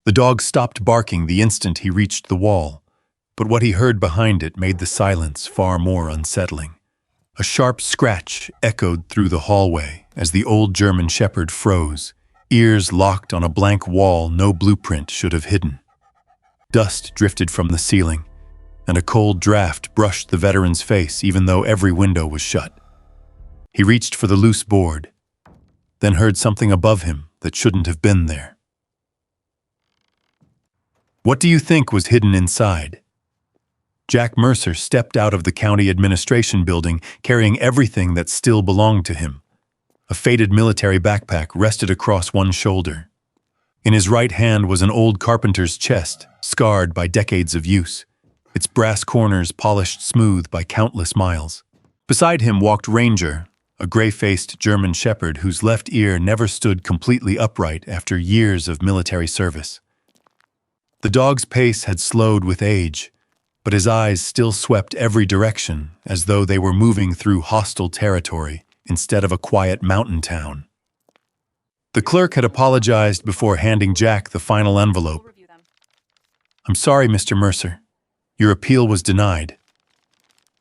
The dog stopped barking the instant he reached the wall, but what he heard behind it made the silence far more unsettling. A sharp scratch echoed through the hallway as the old German shepherd froze, ears locked on a blank wall no blueprint should have hidden. Dust drifted from the ceiling, and a cold draft brushed the veteran's face even though every window was shut. He reached for the loose board, then heard something above him that shouldn't have been there. What do you think was hidden inside? Jack Mercer stepped out of the county administration building carrying everything that still belonged to him. A faded military backpack rested across one shoulder. In his right hand was an old carpenter's chest, scarred by decades of use, its brass corners polished smooth by countless miles. Beside him walked Ranger, a gray-faced German shepherd whose left ear never stood completely upright after years of military service. The dog's pace had slowed with age, but his eyes still swept every direction as though they were moving through hostile territory instead of a quiet mountain town. The clerk had apologized before handing Jack the final envelope. "I'm sorry, Mr. Mercer. Your appeal was denied."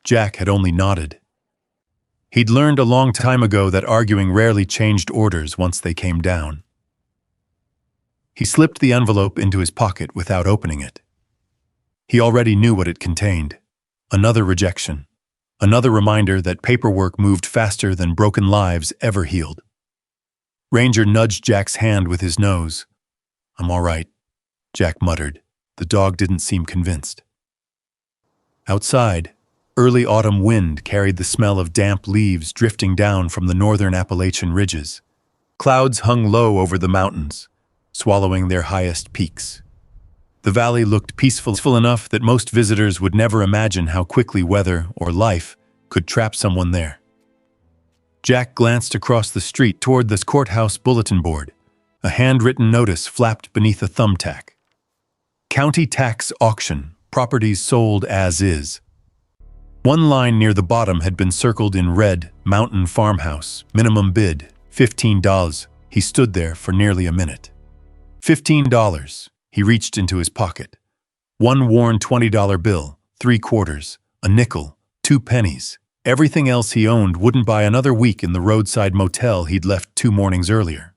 Jack had only nodded. He'd learned a long time ago that arguing rarely changed orders once they came down. He slipped the envelope into his pocket without opening it. He already knew what it contained. Another rejection. Another reminder that paperwork moved faster than broken lives ever healed. Ranger nudged Jack's hand with his nose. "I'm all right," Jack muttered. The dog didn't seem convinced. Outside, early autumn wind carried the smell of damp leaves drifting down from the northern Appalachian ridges. Clouds hung low over the mountains, swallowing their highest peaks. The valley looked peaceful enough that most visitors would never imagine how quickly weather or life could trap someone there. Jack glanced across the street toward this courthouse bulletin board. A handwritten notice flapped beneath a thumbtack. County tax auction, properties sold as is. One line near the bottom had been circled in red, mountain farmhouse, minimum bid, $15. He stood there for nearly a minute. $15. He reached into his pocket. One worn $20 bill, 3/4, a nickel, 2 pennies. Everything else he owned wouldn't buy another week in the roadside motel he'd left 2 mornings earlier.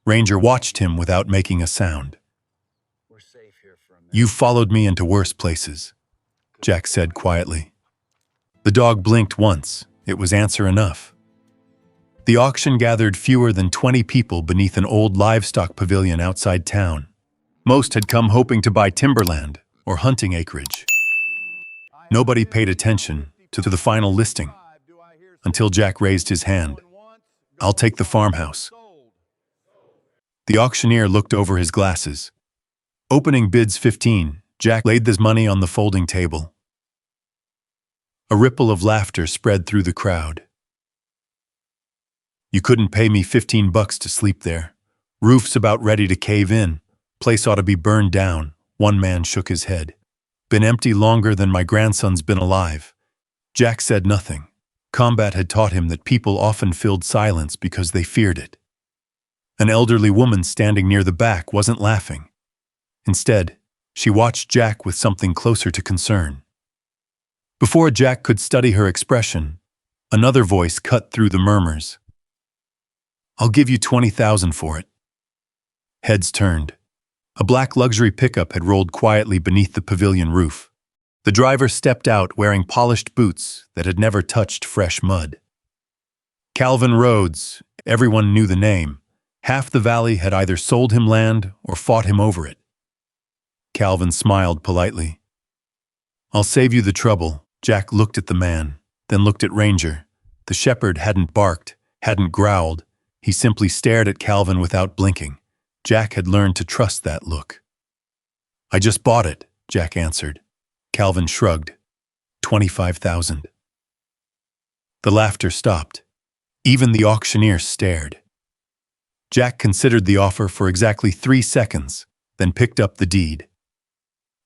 Ranger watched him without making a sound. We're safe here for a minute. "You've followed me into worse places," Jack said quietly. The dog blinked once. It was answer enough. The auction gathered fewer than 20 people beneath an old livestock pavilion outside town. Most had come hoping to buy timberland or hunting acreage. Nobody paid attention to the final listing until Jack raised his hand. "I'll take the farmhouse." The auctioneer looked over his glasses. Opening bids 15, Jack laid his money on the folding table. A ripple of laughter spread through the crowd. "You couldn't pay me $15 to sleep there. Roof's about ready to cave in. Place ought to be burned down." One man shook his head. "Been empty longer than my grandson's been alive." Jack said nothing. Combat had taught him that people often filled silence because they feared it. An elderly woman standing near the back wasn't laughing. Instead, she watched Jack with something closer to concern. Before Jack could study her expression, another voice cut through the murmurs. "I'll give you $20,000 for it." Heads turned. A black luxury pickup had rolled quietly beneath the pavilion roof. The driver stepped out wearing polished boots that had never touched fresh mud. Calvin Rhodes, everyone knew the name. Half the valley had either sold him land or fought him over it. Calvin smiled politely. "I'll save you the trouble." Jack looked at the man, then looked at Ranger. The shepherd hadn't barked, hadn't growled. He simply stared at Calvin without blinking. Jack had learned to trust that look. "I just bought it," Jack answered. Calvin shrugged. 25,000. The laughter stopped. Even the auctioneer stared. Jack considered the offer for exactly 3 seconds, then picked up the deed.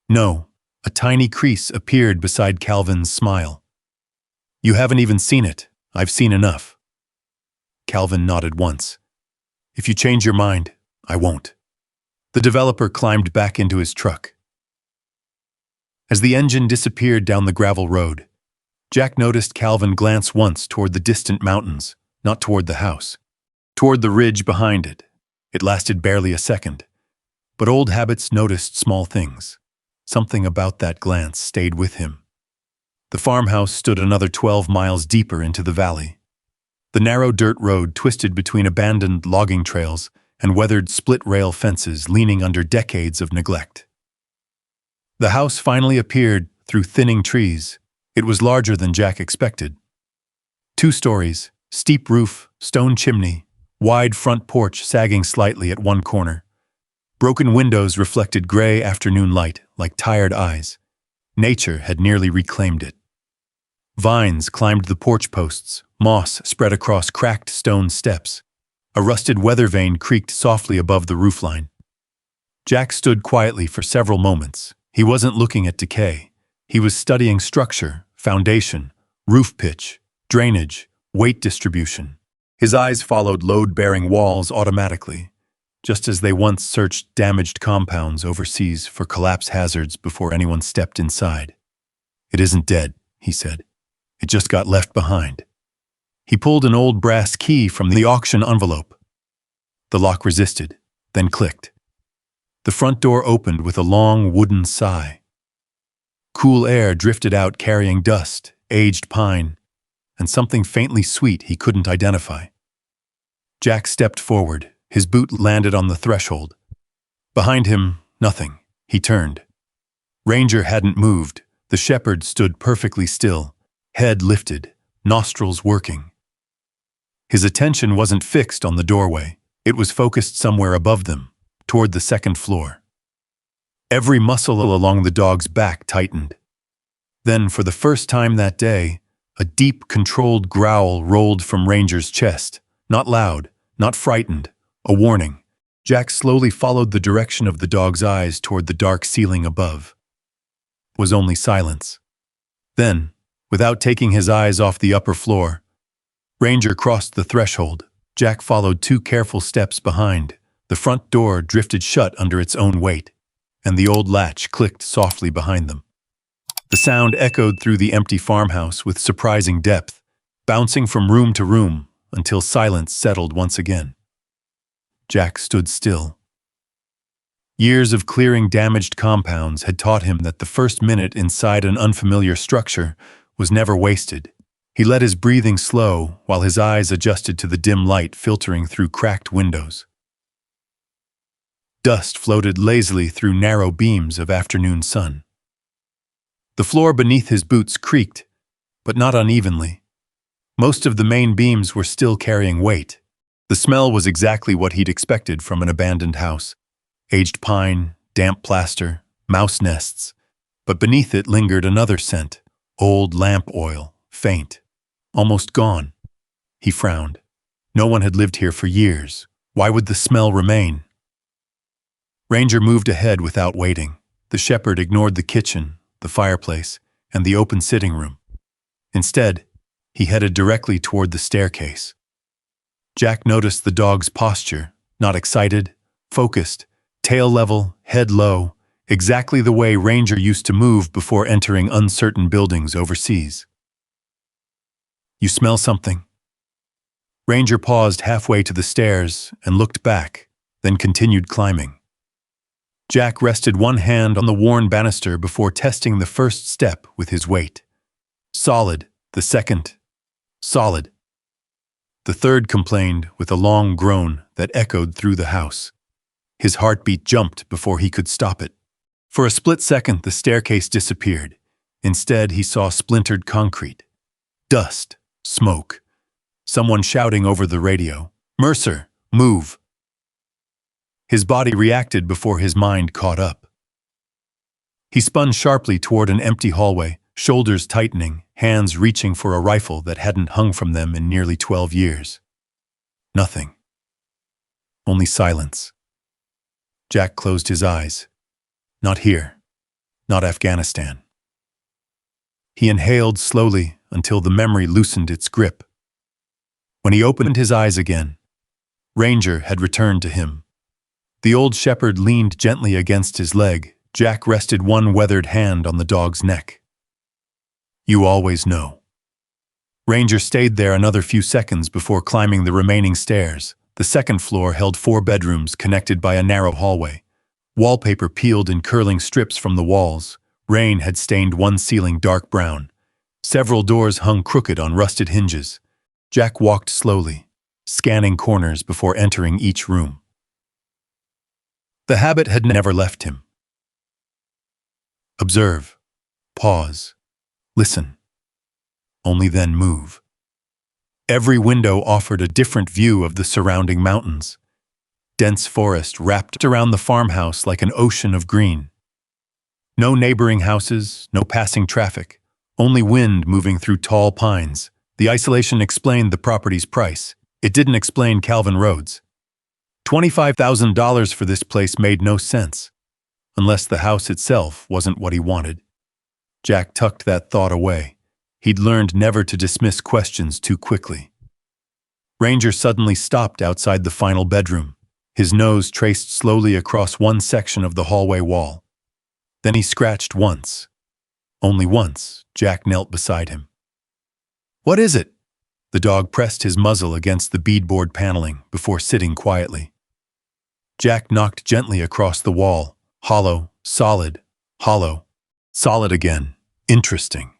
"No," a tiny crease appeared beside Calvin's smile. "You haven't even seen it. I've seen enough." Calvin nodded once. "If you change your mind, I won't." The developer climbed back into his truck. As the engine disappeared down the gravel road, Jack noticed Calvin glance once toward the distant mountains, not toward the house. Toward the ridge behind it. It lasted barely a second. But old habits noticed small things. Something about that glance stayed with him. The farmhouse stood another 12 miles deeper into the valley. The narrow dirt road twisted between abandoned logging trails and weathered split-rail fences leaning under decades of neglect. The house finally appeared through thinning trees. It was larger than Jack expected. 2 stories, steep roof, stone chimney, wide front porch sagging slightly at one corner. Broken windows reflected gray afternoon light like tired eyes. Nature had nearly reclaimed it. Vines climbed the porch posts, moss spread across cracked stone steps. A rusted weather vane creaked softly above the roofline. Jack stood quietly for several moments. He wasn't looking at decay. He was studying structure, foundation, roof pitch, drainage, weight distribution. His eyes followed load-bearing walls automatically, just as they once searched damaged compounds overseas for collapse hazards before anyone stepped inside. "It isn't dead," he said. "It just got left behind." He pulled an old brass key from the auction envelope. The lock resisted, then clicked. The front door opened with a long wooden sigh. Cool air drifted out carrying dust, aged pine, and something faintly sweet he couldn't identify. Jack stepped forward. His boot landed on the threshold. Behind him, nothing. He turned. Ranger hadn't moved. The shepherd stood perfectly still, head lifted, nostrils working. His attention wasn't fixed on the doorway. It was focused somewhere above them, toward the second floor. Every muscle along the dog's back tightened. Then, for the first time that day, a deep, controlled growl rolled from Ranger's chest. Not loud, not frightened, a warning. Jack slowly followed the direction of the dog's eyes toward the dark ceiling above. It was only silence. Then, without taking his eyes off the upper floor, Ranger crossed the threshold. Jack followed 2 careful steps behind. The front door drifted shut under its own weight, and the old latch clicked softly behind them. The sound echoed through the empty farmhouse with surprising depth, bouncing from room to room until silence settled once again. Jack stood still. Years of clearing damaged compounds had taught him that the first minute inside an unfamiliar structure was never wasted. He let his breathing slow while his eyes adjusted to the dim light filtering through cracked windows. Dust floated lazily through narrow beams of afternoon sun. The floor beneath his boots creaked, but not unevenly. Most of the main beams were still carrying weight. The smell was exactly what he'd expected from an abandoned house. Aged pine, damp plaster, mouse nests. But beneath it lingered another scent, old lamp oil, faint, almost gone. He frowned. No one had lived here for years. Why would the smell remain? Ranger moved ahead without waiting. The shepherd ignored the kitchen, the fireplace, and the open sitting room. Instead, he headed directly toward the staircase. Jack noticed the dog's posture, not excited, focused, tail level, head low, exactly the way Ranger used to move before entering uncertain buildings overseas. "You smell something?" Ranger paused halfway to the stairs and looked back, then continued climbing. Jack rested one hand on the worn banister before testing the first step with his weight. Solid, the second. Solid. The third complained with a long groan that echoed through the house. His heartbeat jumped before he could stop it. For a split second, the staircase disappeared. Instead, he saw splintered concrete. Dust. Smoke. Someone shouting over the radio, "Mercer, move!" His body reacted before his mind caught up. He spun sharply toward an empty hallway, shoulders tightening, hands reaching for a rifle that hadn't hung from them in nearly 12 years. Nothing. Only silence. Jack closed his eyes. Not here. Not Afghanistan. He inhaled slowly until the memory loosened its grip. When he opened his eyes again, Ranger had returned to him. The old shepherd leaned gently against his leg. Jack rested one weathered hand on the dog's neck. "You always know." Ranger stayed there another few seconds before climbing the remaining stairs. The second floor held 4 bedrooms connected by a narrow hallway. Wallpaper peeled in curling strips from the walls. Rain had stained one ceiling dark brown. Several doors hung crooked on rusted hinges. Jack walked slowly, scanning corners before entering each room. The habit had never left him. Observe, pause, listen. Only then move. Every window offered a different view of the surrounding mountains. Dense forest wrapped around the farmhouse like an ocean of green. No neighboring houses, no passing traffic, only wind moving through tall pines. The isolation explained the property's price. It didn't explain Calvin Rhodes. $25,000 for this place made no sense, unless the house itself wasn't what he wanted. Jack tucked that thought away. He'd learned never to dismiss questions too quickly. Ranger suddenly stopped outside the final bedroom. His nose traced slowly across one section of the hallway wall. Then he scratched once. Only once. Jack knelt beside him. "What is it?" The dog pressed his muzzle against the beadboard paneling before sitting quietly. Jack knocked gently across the wall. Hollow, solid, hollow, solid again. Interesting.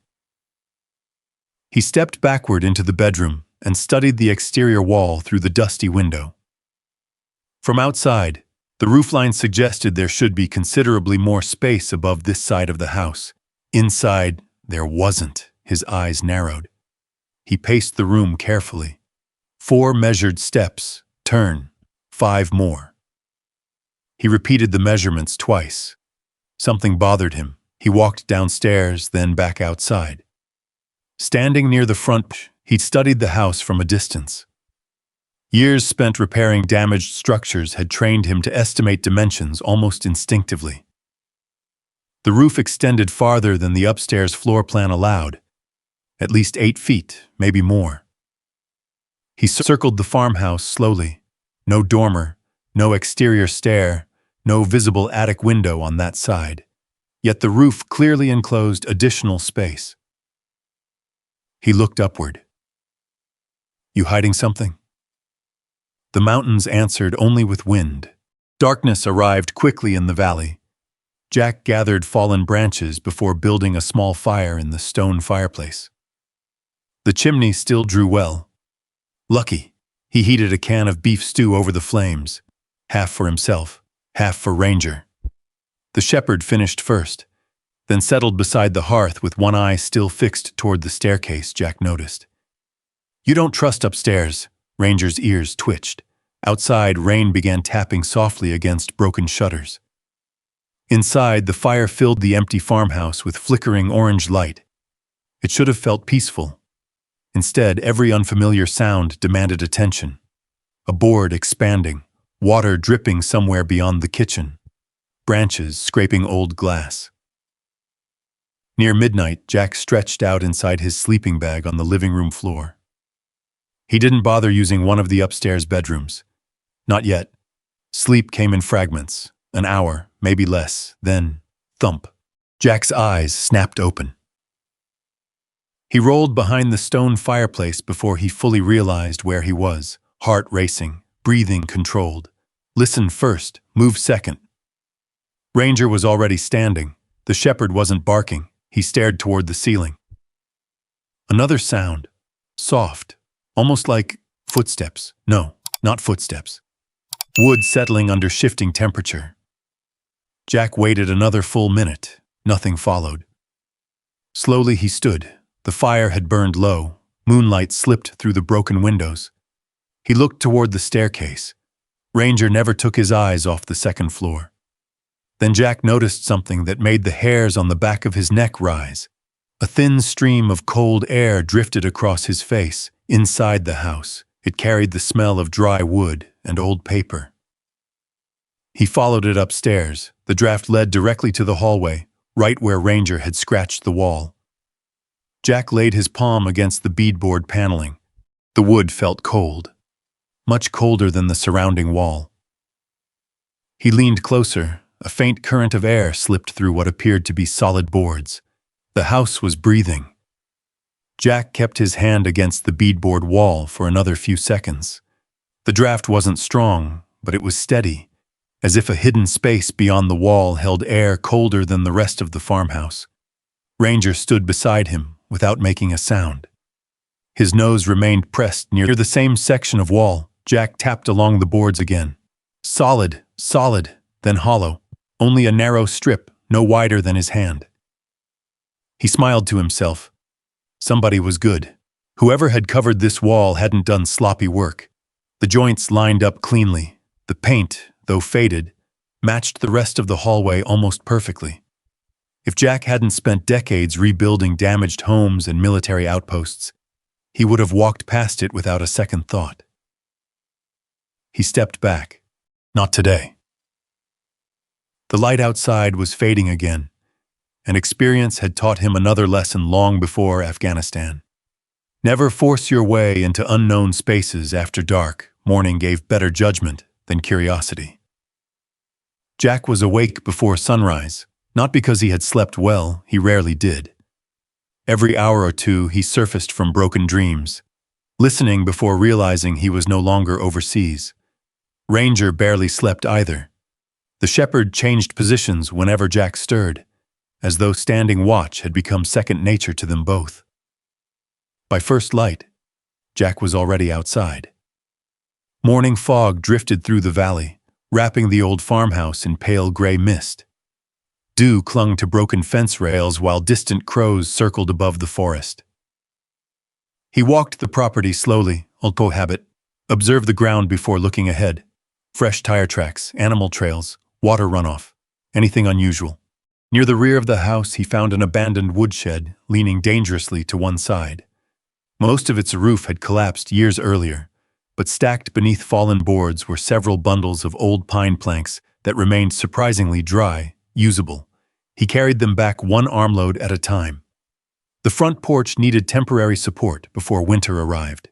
He stepped backward into the bedroom and studied the exterior wall through the dusty window. From outside, the roofline suggested there should be considerably more space above this side of the house. Inside, there wasn't. His eyes narrowed. He paced the room carefully. 4 measured steps, turn, 5 more. He repeated the measurements twice. Something bothered him. He walked downstairs, then back outside. Standing near the front, he'd studied the house from a distance. Years spent repairing damaged structures had trained him to estimate dimensions almost instinctively. The roof extended farther than the upstairs floor plan allowed, at least 8 feet, maybe more. He circled the farmhouse slowly. No dormer, no exterior stair, no visible attic window on that side. Yet the roof clearly enclosed additional space. He looked upward. "You hiding something?" The mountains answered only with wind. Darkness arrived quickly in the valley. Jack gathered fallen branches before building a small fire in the stone fireplace. The chimney still drew well. Lucky, he heated a can of beef stew over the flames, half for himself, half for Ranger. The shepherd finished first, then settled beside the hearth with one eye still fixed toward the staircase. Jack noticed. "You don't trust upstairs." Ranger's ears twitched. Outside, rain began tapping softly against broken shutters. Inside, the fire filled the empty farmhouse with flickering orange light. It should have felt peaceful. Instead, every unfamiliar sound demanded attention. A board expanding, water dripping somewhere beyond the kitchen, branches scraping old glass. Near midnight, Jack stretched out inside his sleeping bag on the living room floor. He didn't bother using one of the upstairs bedrooms. Not yet. Sleep came in fragments, an hour, maybe less, then thump. Jack's eyes snapped open. He rolled behind the stone fireplace before he fully realized where he was, heart racing, breathing controlled. Listen first, move second. Ranger was already standing. The shepherd wasn't barking. He stared toward the ceiling. Another sound, soft, almost like footsteps. No, not footsteps. Wood settling under shifting temperature. Jack waited another full minute. Nothing followed. Slowly he stood. The fire had burned low. Moonlight slipped through the broken windows. He looked toward the staircase. Ranger never took his eyes off the second floor. Then Jack noticed something that made the hairs on the back of his neck rise. A thin stream of cold air drifted across his face. Inside the house, it carried the smell of dry wood and old paper. He followed it upstairs. The draft led directly to the hallway, right where Ranger had scratched the wall. Jack laid his palm against the beadboard paneling. The wood felt cold, much colder than the surrounding wall. He leaned closer. A faint current of air slipped through what appeared to be solid boards. The house was breathing. Jack kept his hand against the beadboard wall for another few seconds. The draft wasn't strong, but it was steady, as if a hidden space beyond the wall held air colder than the rest of the farmhouse. Ranger stood beside him, without making a sound. His nose remained pressed near the same section of wall. Jack tapped along the boards again. Solid, then hollow. Only a narrow strip, no wider than his hand. He smiled to himself. Somebody was good. Whoever had covered this wall hadn't done sloppy work. The joints lined up cleanly. The paint, though faded, matched the rest of the hallway almost perfectly. If Jack hadn't spent decades rebuilding damaged homes and military outposts, he would have walked past it without a second thought. He stepped back. Not today. The light outside was fading again, and experience had taught him another lesson long before Afghanistan. Never force your way into unknown spaces after dark. Morning gave better judgment than curiosity. Jack was awake before sunrise, not because he had slept well, he rarely did. Every hour or two he surfaced from broken dreams, listening before realizing he was no longer overseas. Ranger barely slept either. The shepherd changed positions whenever Jack stirred, as though standing watch had become second nature to them both. By first light, Jack was already outside. Morning fog drifted through the valley, wrapping the old farmhouse in pale gray mist. Dew clung to broken fence rails while distant crows circled above the forest. He walked the property slowly, old habit, observed the ground before looking ahead. Fresh tire tracks, animal trails, water runoff, anything unusual. Near the rear of the house, he found an abandoned woodshed, leaning dangerously to one side. Most of its roof had collapsed years earlier, but stacked beneath fallen boards were several bundles of old pine planks that remained surprisingly dry, usable. He carried them back one armload at a time. The front porch needed temporary support before winter arrived.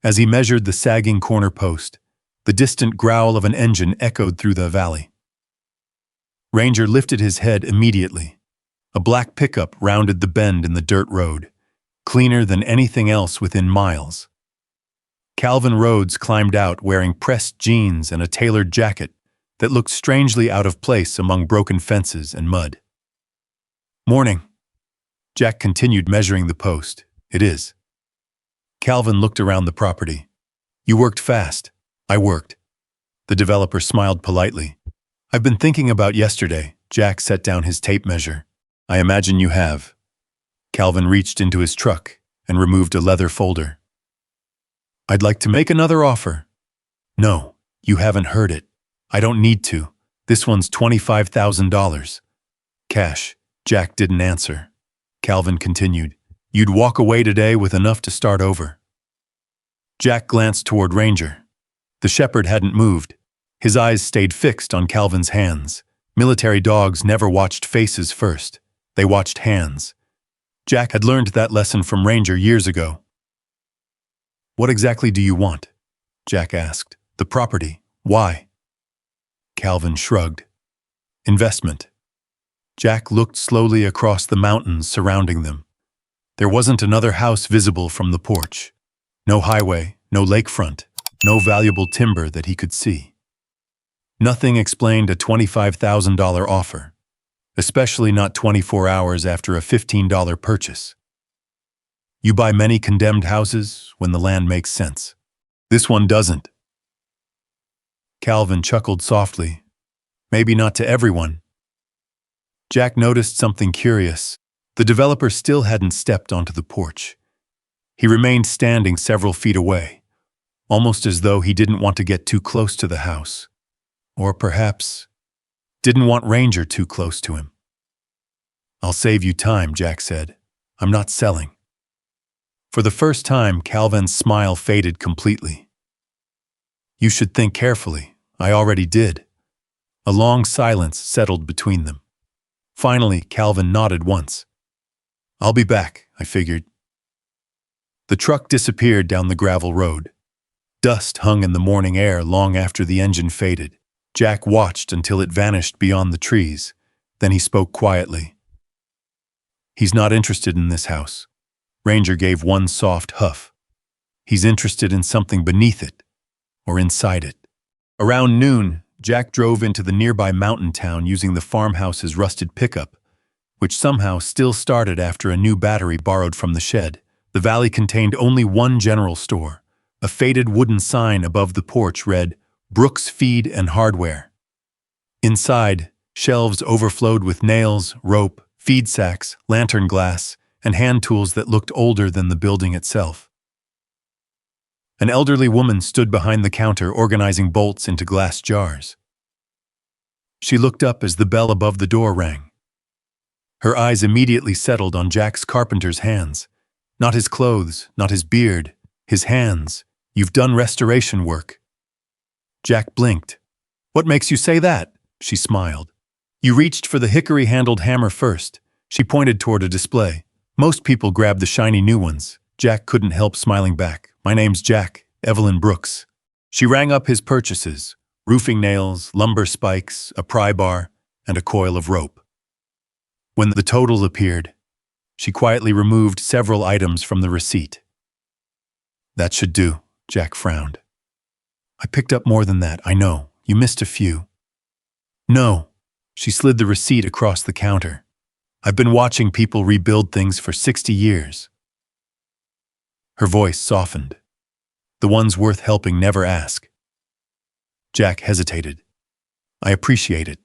As he measured the sagging corner post, the distant growl of an engine echoed through the valley. Ranger lifted his head immediately. A black pickup rounded the bend in the dirt road, cleaner than anything else within miles. Calvin Rhodes climbed out wearing pressed jeans and a tailored jacket that looked strangely out of place among broken fences and mud. Morning. Jack continued measuring the post. It is. Calvin looked around the property. You worked fast. I worked. The developer smiled politely. I've been thinking about yesterday. Jack set down his tape measure. I imagine you have. Calvin reached into his truck and removed a leather folder. I'd like to make another offer. No, you haven't heard it. I don't need to. This one's $25,000. Cash. Jack didn't answer. Calvin continued. You'd walk away today with enough to start over. Jack glanced toward Ranger. The shepherd hadn't moved. His eyes stayed fixed on Calvin's hands. Military dogs never watched faces first. They watched hands. Jack had learned that lesson from Ranger years ago. What exactly do you want? Jack asked. The property. Why? Calvin shrugged. Investment. Jack looked slowly across the mountains surrounding them. There wasn't another house visible from the porch. No highway, no lakefront, no valuable timber that he could see. Nothing explained a $25,000 offer, especially not 24 hours after a $15 purchase. You buy many condemned houses when the land makes sense. This one doesn't. Calvin chuckled softly. Maybe not to everyone. Jack noticed something curious. The developer still hadn't stepped onto the porch. He remained standing several feet away, almost as though he didn't want to get too close to the house. Or perhaps didn't want Ranger too close to him. I'll save you time, Jack said. I'm not selling. For the first time, Calvin's smile faded completely. You should think carefully. I already did. A long silence settled between them. Finally, Calvin nodded once. I'll be back, I figured. The truck disappeared down the gravel road. Dust hung in the morning air long after the engine faded. Jack watched until it vanished beyond the trees. Then he spoke quietly. He's not interested in this house. Ranger gave one soft huff. He's interested in something beneath it, or inside it. Around noon, Jack drove into the nearby mountain town using the farmhouse's rusted pickup, which somehow still started after a new battery borrowed from the shed. The valley contained only one general store. A faded wooden sign above the porch read, "Brooks Feed and Hardware." Inside, shelves overflowed with nails, rope, feed sacks, lantern glass, and hand tools that looked older than the building itself. An elderly woman stood behind the counter organizing bolts into glass jars. She looked up as the bell above the door rang. Her eyes immediately settled on Jack's carpenter's hands. Not his clothes, not his beard, his hands. "You've done restoration work." Jack blinked. "What makes you say that?" She smiled. "You reached for the hickory-handled hammer first." She pointed toward a display. "Most people grab the shiny new ones." Jack couldn't help smiling back. "My name's Jack, Evelyn Brooks." She rang up his purchases: roofing nails, lumber spikes, a pry bar, and a coil of rope. When the total appeared, she quietly removed several items from the receipt. "That should do," Jack frowned. "I picked up more than that, I know. You missed a few." "No." She slid the receipt across the counter. "I've been watching people rebuild things for 60 years. Her voice softened. "The ones worth helping never ask." Jack hesitated. "I appreciate it."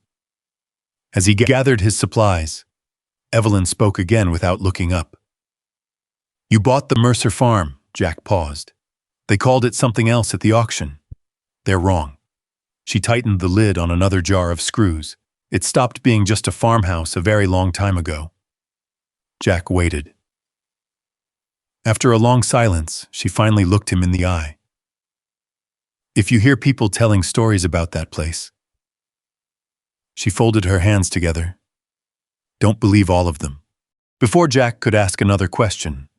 As he gathered his supplies, Evelyn spoke again without looking up. "You bought the Mercer farm," Jack paused. "They called it something else at the auction." "They're wrong." She tightened the lid on another jar of screws. "It stopped being just a farmhouse a very long time ago." Jack waited. After a long silence, she finally looked him in the eye. "If you hear people telling stories about that place..." She folded her hands together. "Don't believe all of them." Before Jack could ask another question,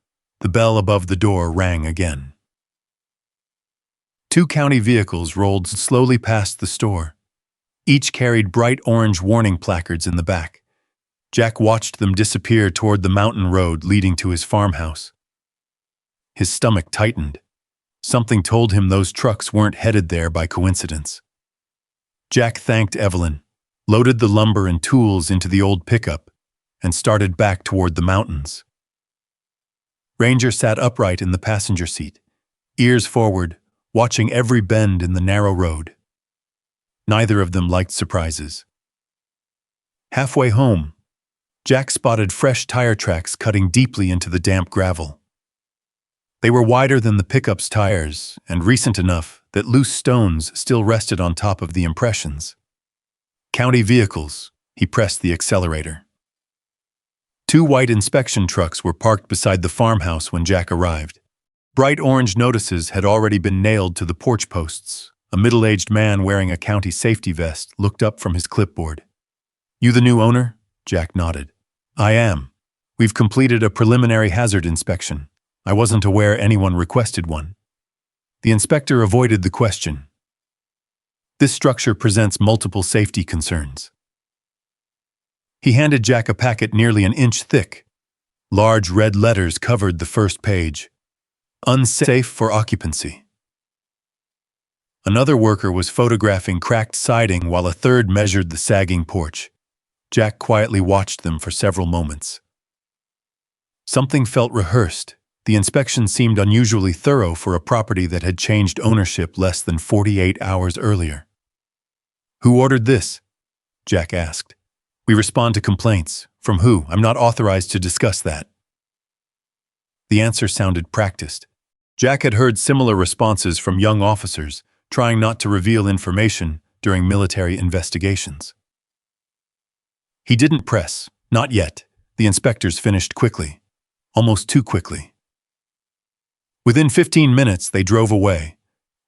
the bell above the door rang again. 2 county vehicles rolled slowly past the store. Each carried bright orange warning placards in the back. Jack watched them disappear toward the mountain road leading to his farmhouse. His stomach tightened. Something told him those trucks weren't headed there by coincidence. Jack thanked Evelyn, loaded the lumber and tools into the old pickup, and started back toward the mountains. Ranger sat upright in the passenger seat, ears forward, watching every bend in the narrow road. Neither of them liked surprises. Halfway home, Jack spotted fresh tire tracks cutting deeply into the damp gravel. They were wider than the pickup's tires and recent enough that loose stones still rested on top of the impressions. "County vehicles," he pressed the accelerator. 2 white inspection trucks were parked beside the farmhouse when Jack arrived. Bright orange notices had already been nailed to the porch posts. A middle-aged man wearing a county safety vest looked up from his clipboard. "You the new owner?" Jack nodded. "I am. We've completed a preliminary hazard inspection. I wasn't aware anyone requested one." The inspector avoided the question. "This structure presents multiple safety concerns." He handed Jack a packet nearly an inch thick. Large red letters covered the first page. "Unsafe for occupancy." Another worker was photographing cracked siding while a third measured the sagging porch. Jack quietly watched them for several moments. Something felt rehearsed. The inspection seemed unusually thorough for a property that had changed ownership less than 48 hours earlier. "Who ordered this?" Jack asked. "We respond to complaints." "From who? I'm not authorized to discuss that." The answer sounded practiced. Jack had heard similar responses from young officers, trying not to reveal information during military investigations. He didn't press. Not yet. The inspectors finished quickly. Almost too quickly. Within 15 minutes, they drove away,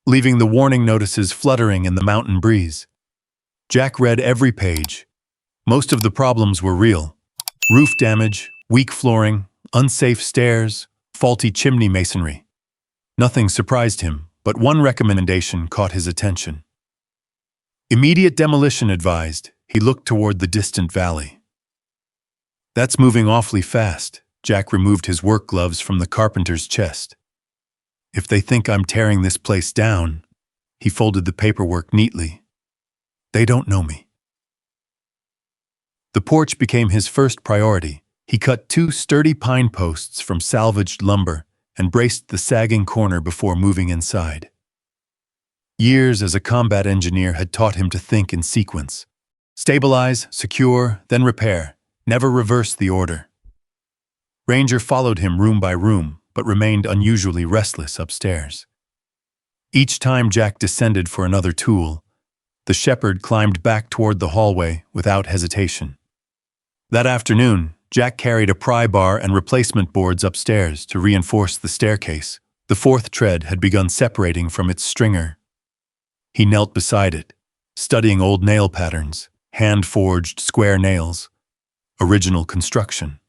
leaving the warning notices fluttering in the mountain breeze. Jack read every page. Most of the problems were real. Roof damage, weak flooring, unsafe stairs, faulty chimney masonry. Nothing surprised him, but one recommendation caught his attention. Immediate demolition advised. He looked toward the distant valley. That's moving awfully fast. Jack removed his work gloves from the carpenter's chest. If they think I'm tearing this place down, he folded the paperwork neatly. They don't know me. The porch became his first priority. He cut 2 sturdy pine posts from salvaged lumber and braced the sagging corner before moving inside. Years as a combat engineer had taught him to think in sequence. Stabilize, secure, then repair. Never reverse the order. Ranger followed him room by room, but remained unusually restless upstairs. Each time Jack descended for another tool, the shepherd climbed back toward the hallway without hesitation. That afternoon, Jack carried a pry bar and replacement boards upstairs to reinforce the staircase. The 4th tread had begun separating from its stringer. He knelt beside it, studying old nail patterns, hand-forged square nails, original construction.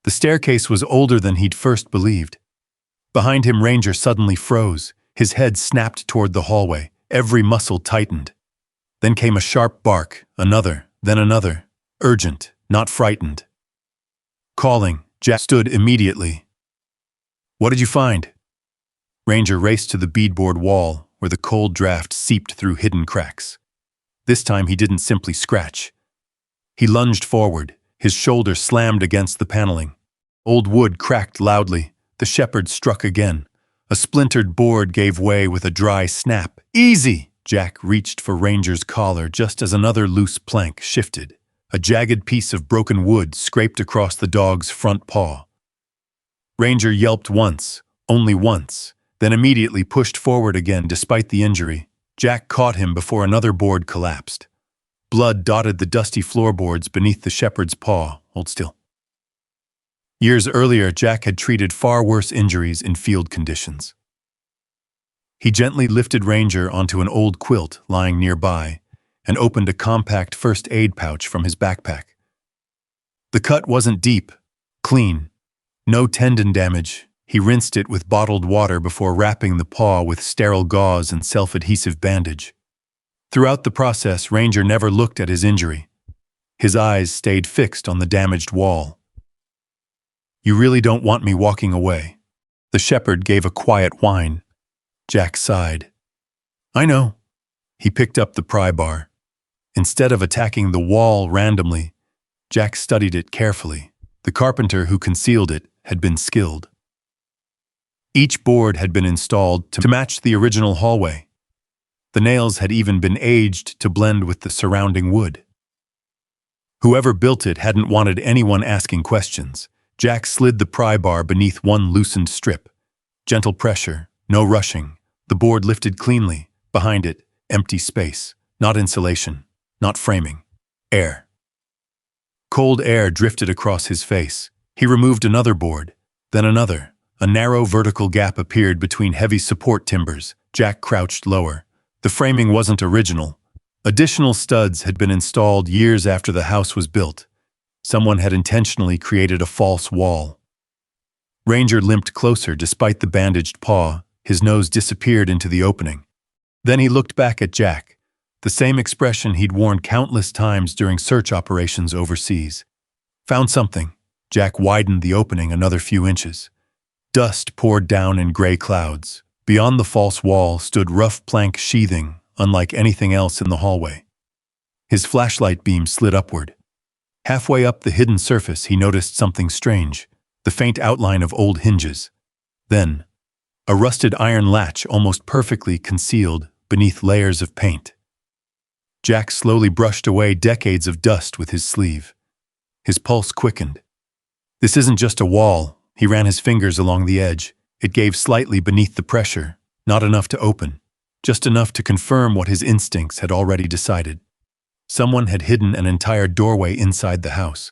The staircase was older than he'd first believed. Behind him, Ranger suddenly froze. His head snapped toward the hallway. Every muscle tightened. Then came a sharp bark, another, then another. Urgent, not frightened. Calling, Jack stood immediately. What did you find? Ranger raced to the beadboard wall, where the cold draft seeped through hidden cracks. This time he didn't simply scratch. He lunged forward, his shoulder slammed against the paneling. Old wood cracked loudly. The shepherd struck again. A splintered board gave way with a dry snap. Easy! Jack reached for Ranger's collar just as another loose plank shifted. A jagged piece of broken wood scraped across the dog's front paw. Ranger yelped once, only once, then immediately pushed forward again despite the injury. Jack caught him before another board collapsed. Blood dotted the dusty floorboards beneath the shepherd's paw. Hold still. Years earlier, Jack had treated far worse injuries in field conditions. He gently lifted Ranger onto an old quilt lying nearby and opened a compact first aid pouch from his backpack. The cut wasn't deep, clean, no tendon damage. He rinsed it with bottled water before wrapping the paw with sterile gauze and self-adhesive bandage. Throughout the process, Ranger never looked at his injury. His eyes stayed fixed on the damaged wall. You really don't want me walking away. The shepherd gave a quiet whine. Jack sighed. I know. He picked up the pry bar. Instead of attacking the wall randomly, Jack studied it carefully. The carpenter who concealed it had been skilled. Each board had been installed to match the original hallway. The nails had even been aged to blend with the surrounding wood. Whoever built it hadn't wanted anyone asking questions. Jack slid the pry bar beneath one loosened strip. Gentle pressure, no rushing. The board lifted cleanly. Behind it, empty space. Not insulation, not framing. Air. Cold air drifted across his face. He removed another board, then another. A narrow vertical gap appeared between heavy support timbers. Jack crouched lower. The framing wasn't original. Additional studs had been installed years after the house was built. Someone had intentionally created a false wall. Ranger limped closer despite the bandaged paw. His nose disappeared into the opening. Then he looked back at Jack, the same expression he'd worn countless times during search operations overseas. Found something. Jack widened the opening another few inches. Dust poured down in gray clouds. Beyond the false wall stood rough plank sheathing, unlike anything else in the hallway. His flashlight beam slid upward. Halfway up the hidden surface, he noticed something strange, the faint outline of old hinges. Then, a rusted iron latch almost perfectly concealed beneath layers of paint. Jack slowly brushed away decades of dust with his sleeve. His pulse quickened. This isn't just a wall. He ran his fingers along the edge. It gave slightly beneath the pressure, not enough to open, just enough to confirm what his instincts had already decided. Someone had hidden an entire doorway inside the house.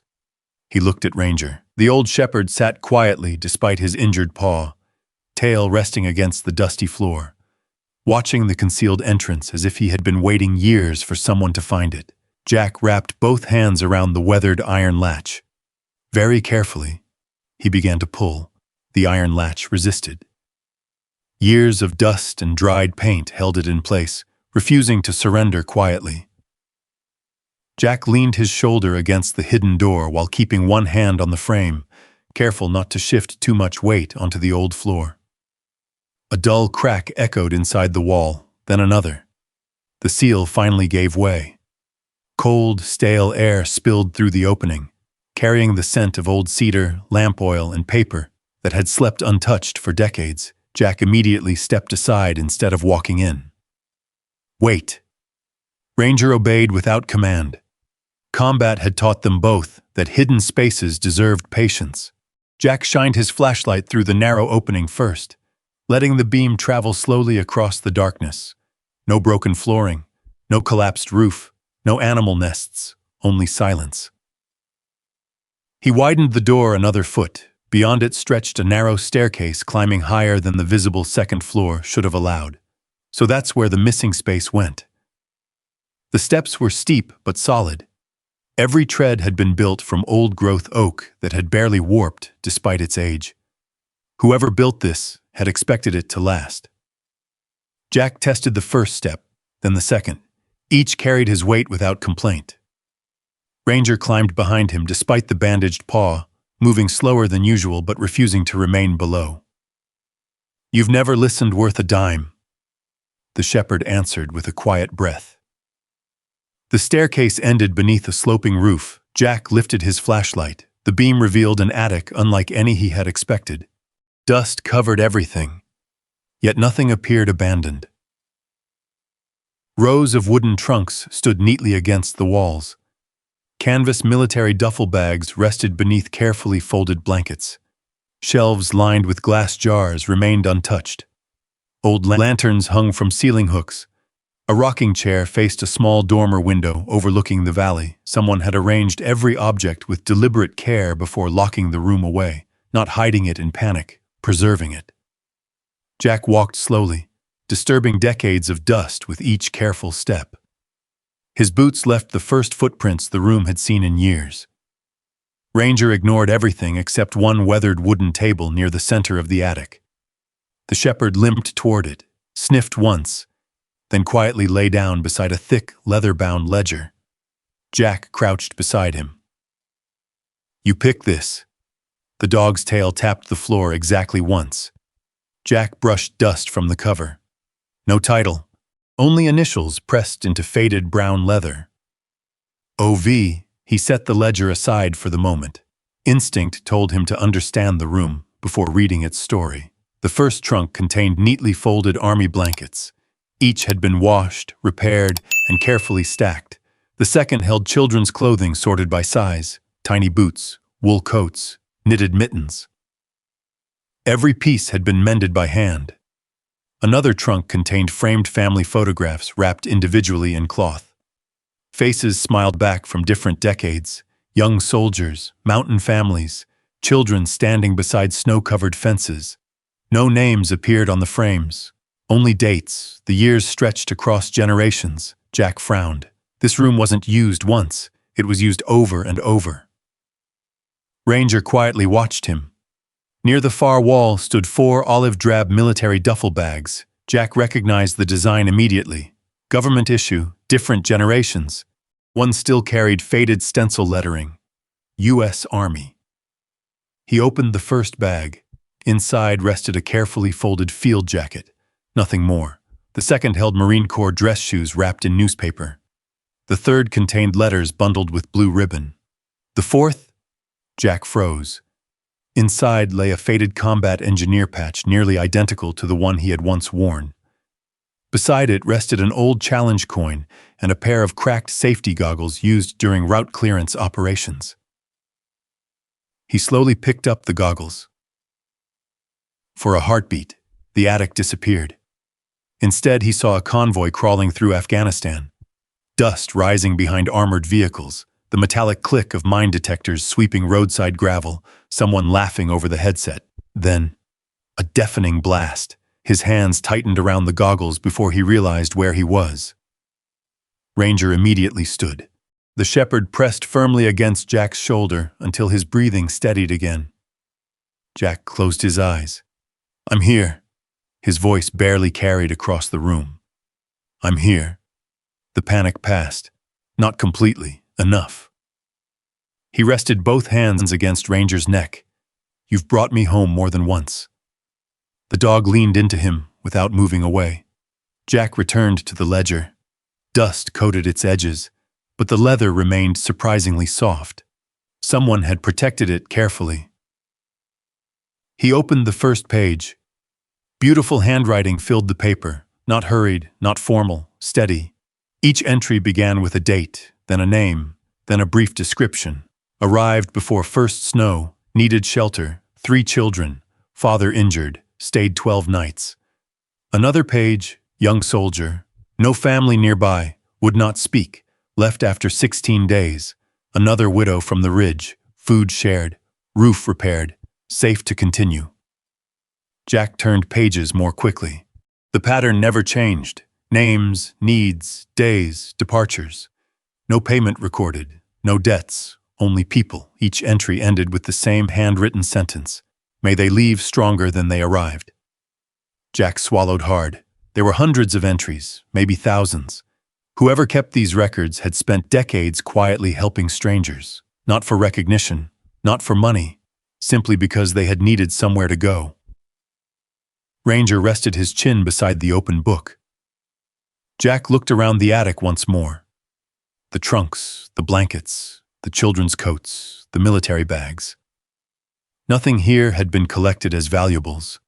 He looked at Ranger. The old shepherd sat quietly despite his injured paw, tail resting against the dusty floor, watching the concealed entrance as if he had been waiting years for someone to find it. Jack wrapped both hands around the weathered iron latch. Very carefully, he began to pull. The iron latch resisted. Years of dust and dried paint held it in place, refusing to surrender quietly. Jack leaned his shoulder against the hidden door while keeping one hand on the frame, careful not to shift too much weight onto the old floor. A dull crack echoed inside the wall, then another. The seal finally gave way. Cold, stale air spilled through the opening, carrying the scent of old cedar, lamp oil, and paper that had slept untouched for decades. Jack immediately stepped aside instead of walking in. "Wait." Ranger obeyed without command. Combat had taught them both that hidden spaces deserved patience. Jack shined his flashlight through the narrow opening first, letting the beam travel slowly across the darkness. No broken flooring, no collapsed roof, no animal nests, only silence. He widened the door another foot. Beyond it stretched a narrow staircase climbing higher than the visible second floor should have allowed. So that's where the missing space went. The steps were steep but solid. Every tread had been built from old-growth oak that had barely warped despite its age. Whoever built this had expected it to last. Jack tested the first step, then the second. Each carried his weight without complaint. Ranger climbed behind him despite the bandaged paw, moving slower than usual but refusing to remain below. "You've never listened worth a dime," the shepherd answered with a quiet breath. The staircase ended beneath a sloping roof. Jack lifted his flashlight. The beam revealed an attic unlike any he had expected. Dust covered everything, yet nothing appeared abandoned. Rows of wooden trunks stood neatly against the walls. Canvas military duffel bags rested beneath carefully folded blankets. Shelves lined with glass jars remained untouched. Old lanterns hung from ceiling hooks. A rocking chair faced a small dormer window overlooking the valley. Someone had arranged every object with deliberate care before locking the room away, not hiding it in panic, preserving it. Jack walked slowly, disturbing decades of dust with each careful step. His boots left the first footprints the room had seen in years. Ranger ignored everything except one weathered wooden table near the center of the attic. The shepherd limped toward it, sniffed once, then quietly lay down beside a thick, leather-bound ledger. Jack crouched beside him. "You pick this." The dog's tail tapped the floor exactly once. Jack brushed dust from the cover. No title, only initials pressed into faded brown leather. "OV." He set the ledger aside for the moment. Instinct told him to understand the room before reading its story. The first trunk contained neatly folded army blankets. Each had been washed, repaired, and carefully stacked. The second held children's clothing sorted by size, tiny boots, wool coats, knitted mittens. Every piece had been mended by hand. Another trunk contained framed family photographs wrapped individually in cloth. Faces smiled back from different decades, young soldiers, mountain families, children standing beside snow-covered fences. No names appeared on the frames, only dates. The years stretched across generations. Jack frowned. This room wasn't used once, it was used over and over. Ranger quietly watched him. Near the far wall stood 4 olive-drab military duffel bags. Jack recognized the design immediately. Government issue, different generations. One still carried faded stencil lettering, U.S. Army. He opened the first bag. Inside rested a carefully folded field jacket. Nothing more. The second held Marine Corps dress shoes wrapped in newspaper. The third contained letters bundled with blue ribbon. The fourth? Jack froze. Inside lay a faded combat engineer patch nearly identical to the one he had once worn. Beside it rested an old challenge coin and a pair of cracked safety goggles used during route clearance operations. He slowly picked up the goggles. For a heartbeat, the attic disappeared. Instead, he saw a convoy crawling through Afghanistan. Dust rising behind armored vehicles, the metallic click of mine detectors sweeping roadside gravel, someone laughing over the headset. Then, a deafening blast. His hands tightened around the goggles before he realized where he was. Ranger immediately stood. The shepherd pressed firmly against Jack's shoulder until his breathing steadied again. Jack closed his eyes. "I'm here." His voice barely carried across the room. I'm here. The panic passed. Not completely. Enough. He rested both hands against Ranger's neck. You've brought me home more than once. The dog leaned into him without moving away. Jack returned to the ledger. Dust coated its edges, but the leather remained surprisingly soft. Someone had protected it carefully. He opened the first page. Beautiful handwriting filled the paper, not hurried, not formal, steady. Each entry began with a date, then a name, then a brief description. Arrived before first snow, needed shelter, 3 children, father injured, stayed 12 nights. Another page, young soldier, no family nearby, would not speak, left after 16 days. Another widow from the ridge, food shared, roof repaired, safe to continue. Jack turned pages more quickly. The pattern never changed. Names, needs, days, departures. No payment recorded, no debts, only people. Each entry ended with the same handwritten sentence. May they leave stronger than they arrived. Jack swallowed hard. There were hundreds of entries, maybe thousands. Whoever kept these records had spent decades quietly helping strangers, not for recognition, not for money, simply because they had needed somewhere to go. Ranger rested his chin beside the open book. Jack looked around the attic once more. The trunks, the blankets, the children's coats, the military bags. Nothing here had been collected as valuables.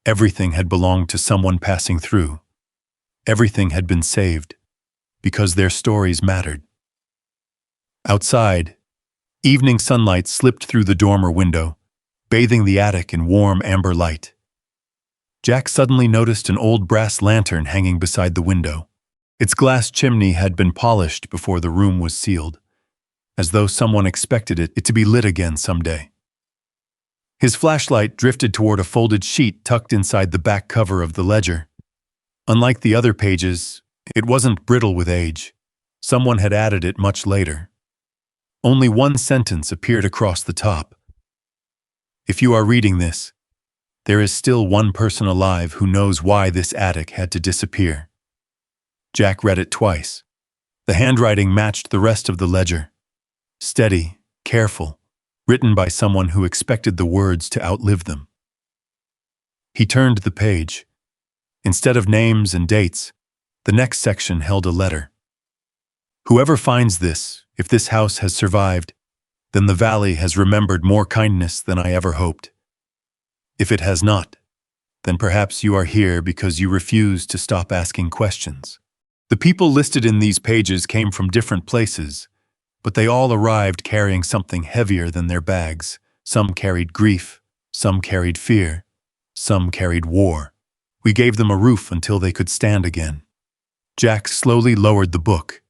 Everything had belonged to someone passing through. Everything had been saved, because their stories mattered. Outside, evening sunlight slipped through the dormer window, bathing the attic in warm amber light. Jack suddenly noticed an old brass lantern hanging beside the window. Its glass chimney had been polished before the room was sealed, as though someone expected it to be lit again someday. His flashlight drifted toward a folded sheet tucked inside the back cover of the ledger. Unlike the other pages, it wasn't brittle with age. Someone had added it much later. Only one sentence appeared across the top. If you are reading this, there is still one person alive who knows why this attic had to disappear. Jack read it twice. The handwriting matched the rest of the ledger. Steady, careful, written by someone who expected the words to outlive them. He turned the page. Instead of names and dates, the next section held a letter. Whoever finds this, if this house has survived, then the valley has remembered more kindness than I ever hoped. If it has not, then perhaps you are here because you refuse to stop asking questions. The people listed in these pages came from different places, but they all arrived carrying something heavier than their bags. Some carried grief, some carried fear, some carried war. We gave them a roof until they could stand again. Jack slowly lowered the book.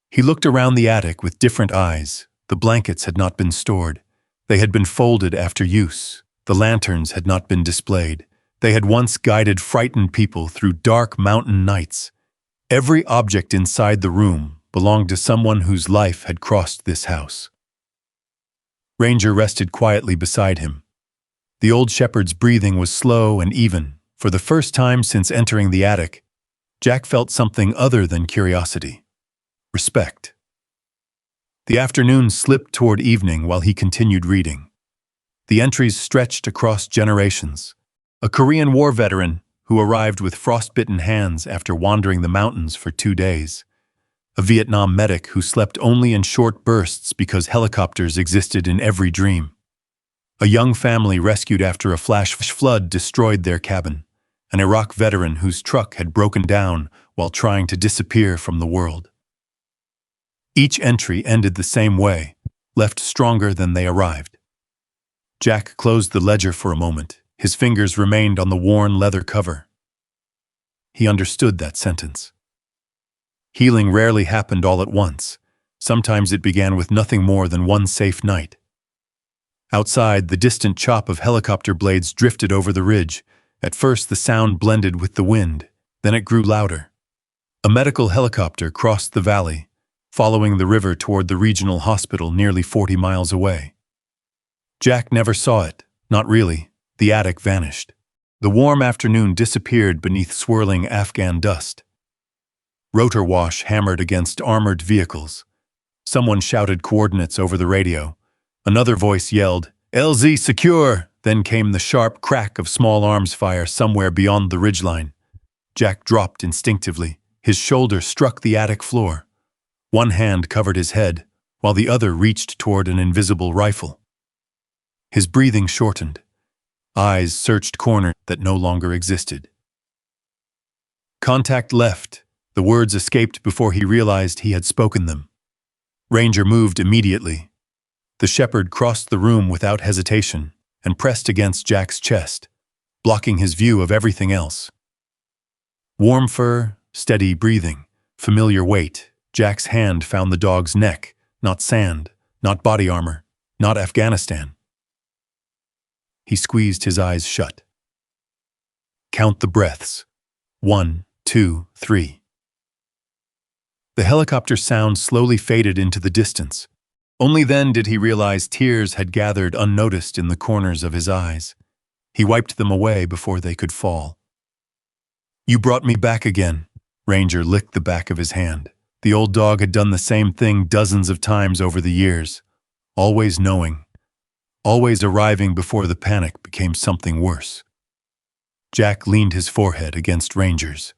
He looked around the attic with different eyes. The blankets had not been stored. They had been folded after use. The lanterns had not been displayed. They had once guided frightened people through dark mountain nights. Every object inside the room belonged to someone whose life had crossed this house. Ranger rested quietly beside him. The old shepherd's breathing was slow and even. For the first time since entering the attic, Jack felt something other than curiosity. Respect. The afternoon slipped toward evening while he continued reading. The entries stretched across generations. A Korean War veteran who arrived with frostbitten hands after wandering the mountains for 2 days. A Vietnam medic who slept only in short bursts because helicopters existed in every dream. A young family rescued after a flash flood destroyed their cabin. An Iraq veteran whose truck had broken down while trying to disappear from the world. Each entry ended the same way, left stronger than they arrived. Jack closed the ledger for a moment. His fingers remained on the worn leather cover. He understood that sentence. Healing rarely happened all at once. Sometimes it began with nothing more than one safe night. Outside, the distant chop of helicopter blades drifted over the ridge. At first, the sound blended with the wind. Then it grew louder. A medical helicopter crossed the valley, following the river toward the regional hospital nearly 40 miles away. Jack never saw it. Not really. The attic vanished. The warm afternoon disappeared beneath swirling Afghan dust. Rotor wash hammered against armored vehicles. Someone shouted coordinates over the radio. Another voice yelled, "LZ secure!" Then came the sharp crack of small arms fire somewhere beyond the ridgeline. Jack dropped instinctively. His shoulder struck the attic floor. One hand covered his head, while the other reached toward an invisible rifle. His breathing shortened. Eyes searched corners that no longer existed. Contact left. The words escaped before he realized he had spoken them. Ranger moved immediately. The shepherd crossed the room without hesitation and pressed against Jack's chest, blocking his view of everything else. Warm fur, steady breathing, familiar weight. Jack's hand found the dog's neck, not sand, not body armor, not Afghanistan. He squeezed his eyes shut. Count the breaths. 1, 2, 3. The helicopter sound slowly faded into the distance. Only then did he realize tears had gathered unnoticed in the corners of his eyes. He wiped them away before they could fall. "You brought me back again." Ranger licked the back of his hand. The old dog had done the same thing dozens of times over the years, always knowing, always arriving before the panic became something worse. Jack leaned his forehead against Ranger's.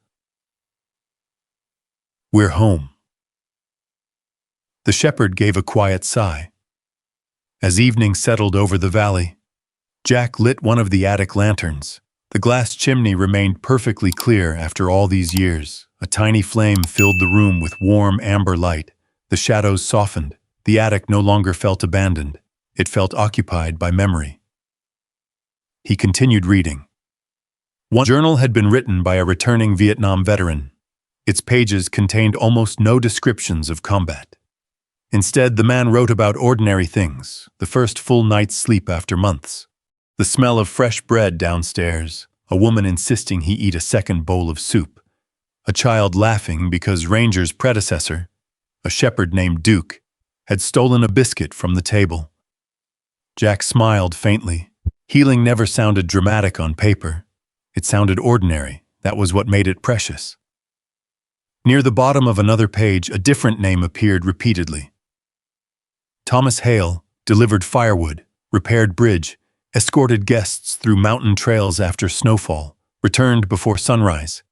"We're home." The shepherd gave a quiet sigh. As evening settled over the valley, Jack lit one of the attic lanterns. The glass chimney remained perfectly clear after all these years. A tiny flame filled the room with warm amber light. The shadows softened. The attic no longer felt abandoned. It felt occupied by memory. He continued reading. One journal had been written by a returning Vietnam veteran. Its pages contained almost no descriptions of combat. Instead, the man wrote about ordinary things, the first full night's sleep after months, the smell of fresh bread downstairs, a woman insisting he eat a second bowl of soup, a child laughing because Ranger's predecessor, a shepherd named Duke, had stolen a biscuit from the table. Jack smiled faintly. Healing never sounded dramatic on paper. It sounded ordinary. That was what made it precious. Near the bottom of another page, a different name appeared repeatedly. Thomas Hale delivered firewood, repaired bridge, escorted guests through mountain trails after snowfall, returned before sunrise.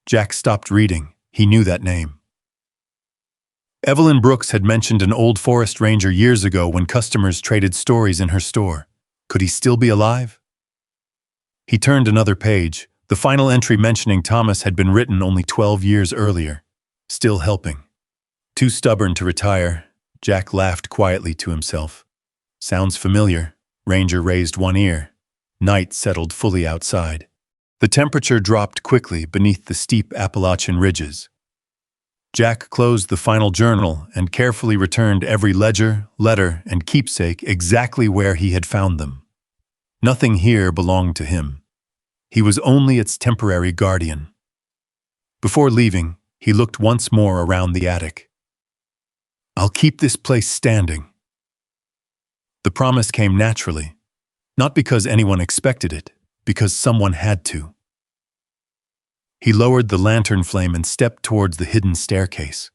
Jack stopped reading. He knew that name. Evelyn Brooks had mentioned an old forest ranger years ago when customers traded stories in her store. Could he still be alive? He turned another page. The final entry mentioning Thomas had been written only 12 years earlier. Still helping. Too stubborn to retire, Jack laughed quietly to himself. Sounds familiar. Ranger raised one ear. Night settled fully outside. The temperature dropped quickly beneath the steep Appalachian ridges. Jack closed the final journal and carefully returned every ledger, letter, and keepsake exactly where he had found them. Nothing here belonged to him. He was only its temporary guardian. Before leaving, he looked once more around the attic. "I'll keep this place standing." The promise came naturally, not because anyone expected it, because someone had to. He lowered the lantern flame and stepped towards the hidden staircase.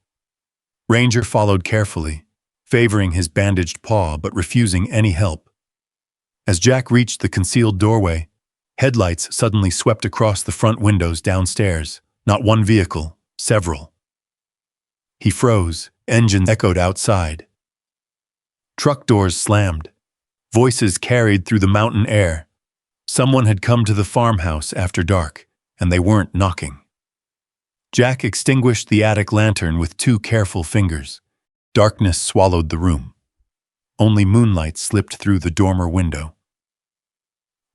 Ranger followed carefully, favoring his bandaged paw but refusing any help. As Jack reached the concealed doorway, headlights suddenly swept across the front windows downstairs. Not one vehicle, several. He froze. Engines echoed outside. Truck doors slammed. Voices carried through the mountain air. Someone had come to the farmhouse after dark, and they weren't knocking. Jack extinguished the attic lantern with 2 careful fingers. Darkness swallowed the room. Only moonlight slipped through the dormer window.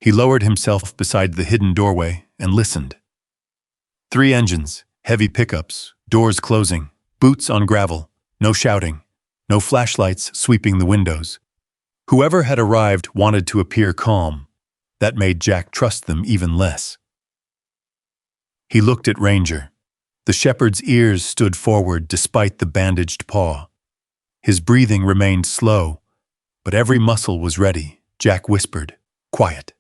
He lowered himself beside the hidden doorway and listened. 3 engines, heavy pickups, doors closing, boots on gravel, no shouting, no flashlights sweeping the windows. Whoever had arrived wanted to appear calm. That made Jack trust them even less. He looked at Ranger. The shepherd's ears stood forward despite the bandaged paw. His breathing remained slow, but every muscle was ready. Jack whispered, "Quiet."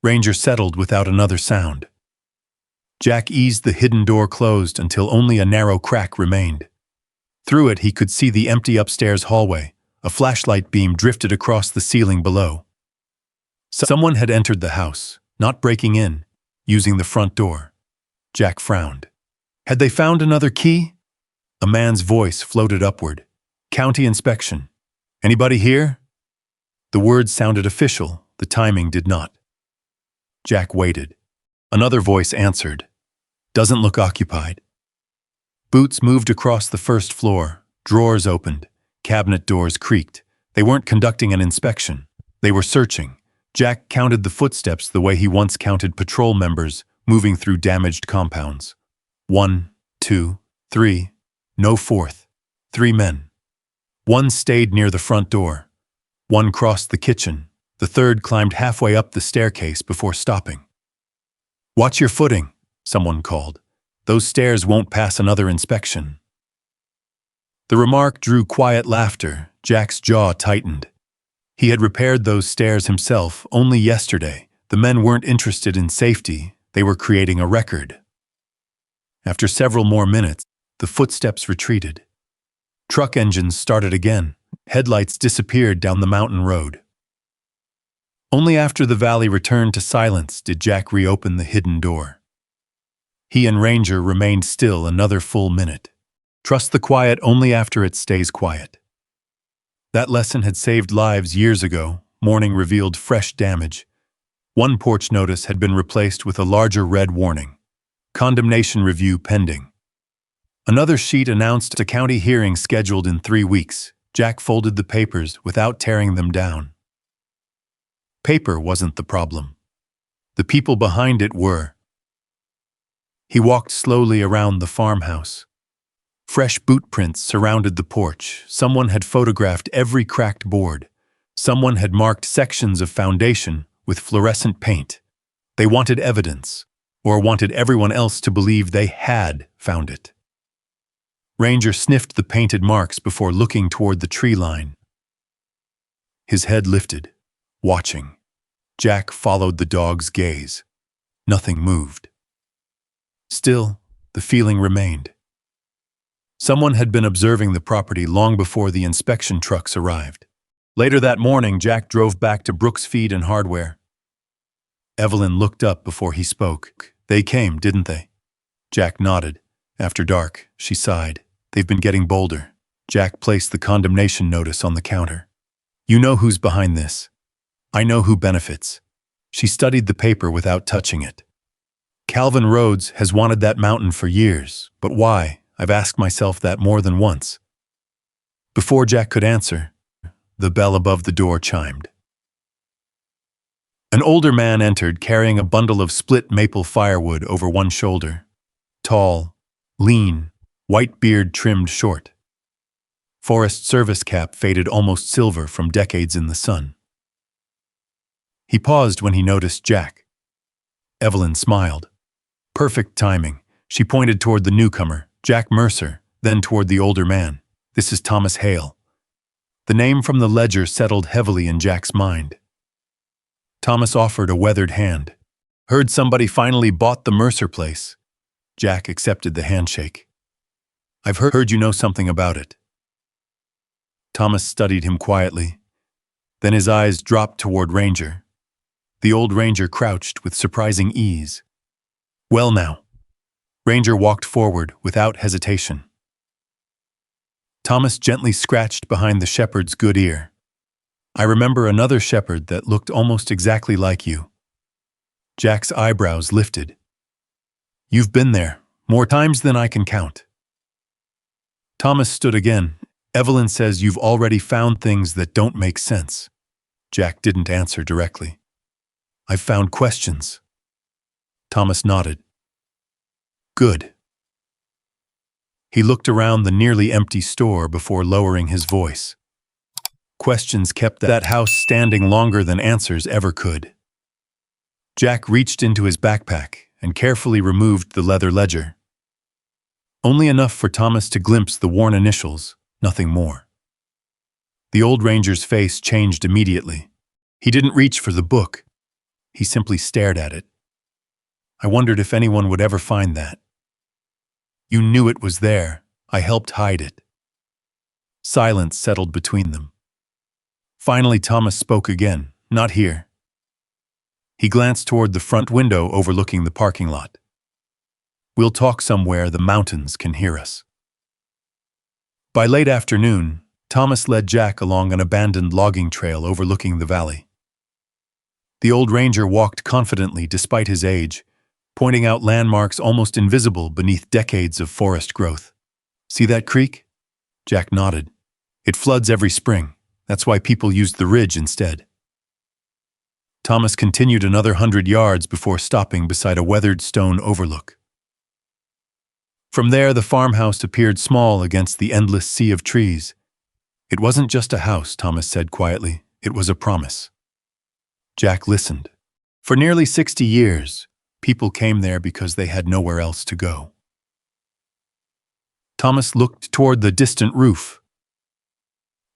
Ranger settled without another sound. Jack eased the hidden door closed until only a narrow crack remained. Through it, he could see the empty upstairs hallway. A flashlight beam drifted across the ceiling below. Someone had entered the house, not breaking in, using the front door. Jack frowned. Had they found another key? A man's voice floated upward. County inspection. Anybody here? The words sounded official, the timing did not. Jack waited. Another voice answered. Doesn't look occupied. Boots moved across the first floor. Drawers opened. Cabinet doors creaked. They weren't conducting an inspection. They were searching. Jack counted the footsteps the way he once counted patrol members moving through damaged compounds. 1, 2, 3. No fourth. 3 men. One stayed near the front door. One crossed the kitchen. The third climbed halfway up the staircase before stopping. Watch your footing, someone called. Those stairs won't pass another inspection. The remark drew quiet laughter. Jack's jaw tightened. He had repaired those stairs himself only yesterday. The men weren't interested in safety. They were creating a record. After several more minutes, the footsteps retreated. Truck engines started again. Headlights disappeared down the mountain road. Only after the valley returned to silence did Jack reopen the hidden door. He and Ranger remained still another full minute. Trust the quiet only after it stays quiet. That lesson had saved lives years ago. Morning revealed fresh damage. One porch notice had been replaced with a larger red warning. Condemnation review pending. Another sheet announced a county hearing scheduled in 3 weeks. Jack folded the papers without tearing them down. Paper wasn't the problem. The people behind it were. He walked slowly around the farmhouse. Fresh boot prints surrounded the porch. Someone had photographed every cracked board. Someone had marked sections of foundation with fluorescent paint. They wanted evidence, or wanted everyone else to believe they had found it. Ranger sniffed the painted marks before looking toward the tree line. His head lifted, watching. Jack followed the dog's gaze. Nothing moved. Still, the feeling remained. Someone had been observing the property long before the inspection trucks arrived. Later that morning, Jack drove back to Brooks Feed and Hardware. Evelyn looked up before he spoke. They came, didn't they? Jack nodded. After dark, she sighed. They've been getting bolder. Jack placed the condemnation notice on the counter. You know who's behind this. I know who benefits. She studied the paper without touching it. Calvin Rhodes has wanted that mountain for years, but why? I've asked myself that more than once. Before Jack could answer, the bell above the door chimed. An older man entered carrying a bundle of split maple firewood over one shoulder. Tall, lean, white beard trimmed short. Forest Service cap faded almost silver from decades in the sun. He paused when he noticed Jack. Evelyn smiled. Perfect timing. She pointed toward the newcomer, Jack Mercer, then toward the older man. This is Thomas Hale. The name from the ledger settled heavily in Jack's mind. Thomas offered a weathered hand. Heard somebody finally bought the Mercer place. Jack accepted the handshake. I've heard you know something about it. Thomas studied him quietly. Then his eyes dropped toward Ranger. The old Ranger crouched with surprising ease. Well now. Ranger walked forward without hesitation. Thomas gently scratched behind the shepherd's good ear. I remember another shepherd that looked almost exactly like you. Jack's eyebrows lifted. You've been there, more times than I can count. Thomas stood again. Evelyn says you've already found things that don't make sense. Jack didn't answer directly. I've found questions. Thomas nodded. Good. He looked around the nearly empty store before lowering his voice. Questions kept that house standing longer than answers ever could. Jack reached into his backpack and carefully removed the leather ledger. Only enough for Thomas to glimpse the worn initials, nothing more. The old Ranger's face changed immediately. He didn't reach for the book. He simply stared at it. I wondered if anyone would ever find that. You knew it was there. I helped hide it. Silence settled between them. Finally, Thomas spoke again. Not here. He glanced toward the front window overlooking the parking lot. We'll talk somewhere the mountains can hear us. By late afternoon, Thomas led Jack along an abandoned logging trail overlooking the valley. The old ranger walked confidently despite his age, pointing out landmarks almost invisible beneath decades of forest growth. See that creek? Jack nodded. It floods every spring. That's why people used the ridge instead. Thomas continued another 100 yards before stopping beside a weathered stone overlook. From there, the farmhouse appeared small against the endless sea of trees. It wasn't just a house, Thomas said quietly. It was a promise. Jack listened. For nearly 60 years, people came there because they had nowhere else to go. Thomas looked toward the distant roof.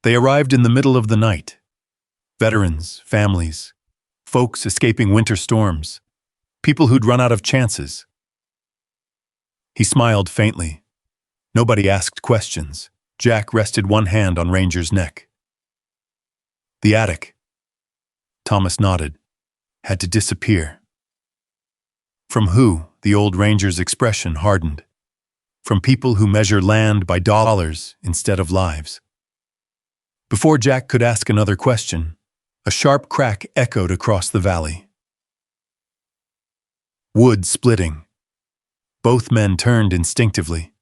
They arrived in the middle of the night. Veterans, families, folks escaping winter storms, people who'd run out of chances. He smiled faintly. Nobody asked questions. Jack rested one hand on Ranger's neck. The attic, Thomas nodded, had to disappear. From who? The old ranger's expression hardened. From people who measure land by dollars instead of lives. Before Jack could ask another question, a sharp crack echoed across the valley. Wood splitting. Both men turned instinctively.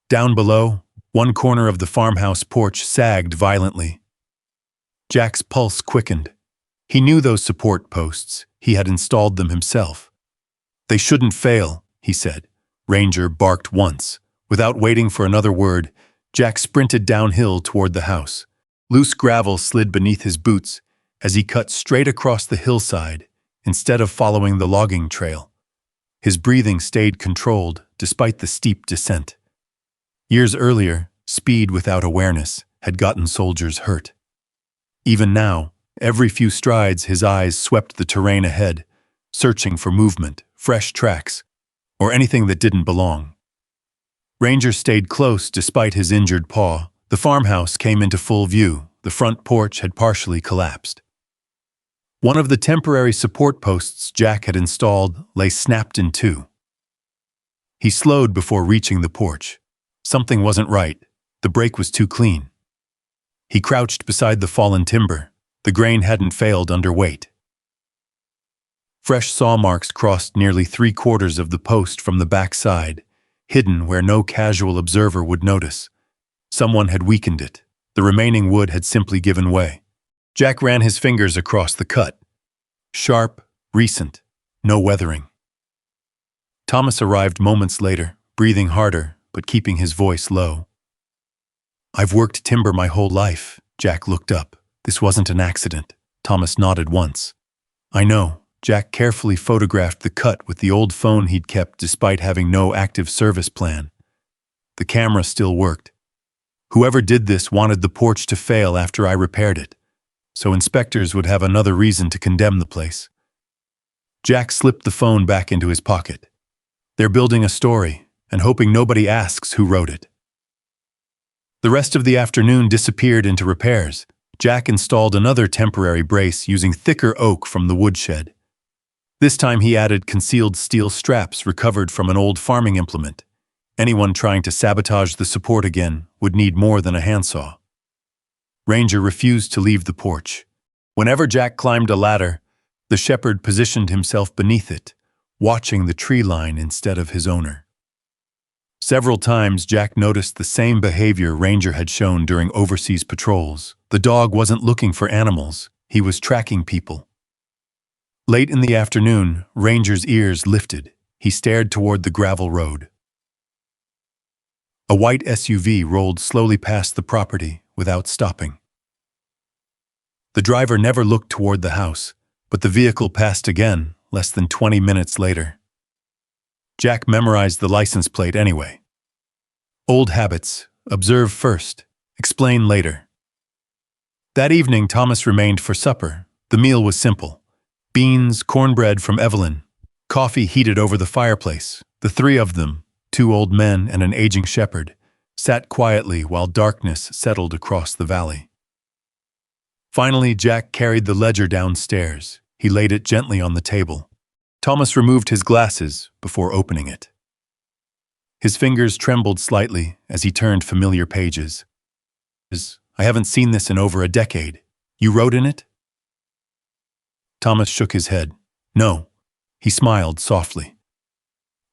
Down below, one corner of the farmhouse porch sagged violently. Jack's pulse quickened. He knew those support posts. He had installed them himself. They shouldn't fail, he said. Ranger barked once. Without waiting for another word, Jack sprinted downhill toward the house. Loose gravel slid beneath his boots as he cut straight across the hillside instead of following the logging trail. His breathing stayed controlled despite the steep descent. Years earlier, speed without awareness had gotten soldiers hurt. Even now, every few strides his eyes swept the terrain ahead, searching for movement, fresh tracks, or anything that didn't belong. Ranger stayed close despite his injured paw. The farmhouse came into full view. The front porch had partially collapsed. One of the temporary support posts Jack had installed lay snapped in two. He slowed before reaching the porch. Something wasn't right. The break was too clean. He crouched beside the fallen timber. The grain hadn't failed under weight. Fresh saw marks crossed nearly 3/4 of the post from the back side, hidden where no casual observer would notice. Someone had weakened it. The remaining wood had simply given way. Jack ran his fingers across the cut. Sharp, recent, no weathering. Thomas arrived moments later, breathing harder, but keeping his voice low. I've worked timber my whole life. Jack looked up. This wasn't an accident. Thomas nodded once. I know. Jack carefully photographed the cut with the old phone he'd kept despite having no active service plan. The camera still worked. Whoever did this wanted the porch to fail after I repaired it, so inspectors would have another reason to condemn the place. Jack slipped the phone back into his pocket. They're building a story and hoping nobody asks who wrote it. The rest of the afternoon disappeared into repairs. Jack installed another temporary brace using thicker oak from the woodshed. This time he added concealed steel straps recovered from an old farming implement. Anyone trying to sabotage the support again would need more than a handsaw. Ranger refused to leave the porch. Whenever Jack climbed a ladder, the shepherd positioned himself beneath it, watching the tree line instead of his owner. Several times Jack noticed the same behavior Ranger had shown during overseas patrols. The dog wasn't looking for animals, he was tracking people. Late in the afternoon, Ranger's ears lifted. He stared toward the gravel road. A white SUV rolled slowly past the property without stopping. The driver never looked toward the house, but the vehicle passed again less than 20 minutes later. Jack memorized the license plate anyway. Old habits, observe first, explain later. That evening, Thomas remained for supper. The meal was simple. Beans, cornbread from Evelyn, Coffee heated over the fireplace. The three of them, two old men and an aging shepherd, sat quietly while darkness settled across the valley. Finally, Jack carried the ledger downstairs. He laid it gently on the table. Thomas removed his glasses before opening it. His fingers trembled slightly as he turned familiar pages. "I haven't seen this in over a decade. You wrote in it?" Thomas shook his head. "No." He smiled softly.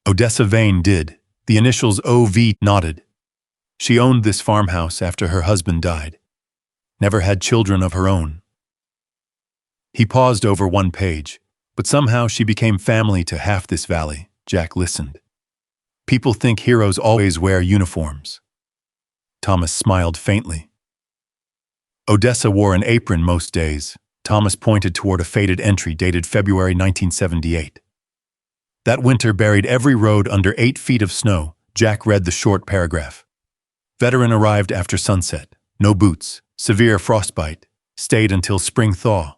"Odessa Vane did." The initials OV nodded. "She owned this farmhouse after her husband died. Never had children of her own." He paused over one page, but somehow she became family to half this valley. Jack listened. "People think heroes always wear uniforms." Thomas smiled faintly. "Odessa wore an apron most days." Thomas pointed toward a faded entry dated February 1978. "That winter buried every road under 8 feet of snow." Jack read the short paragraph. "Veteran arrived after sunset. No boots. Severe frostbite. Stayed until spring thaw."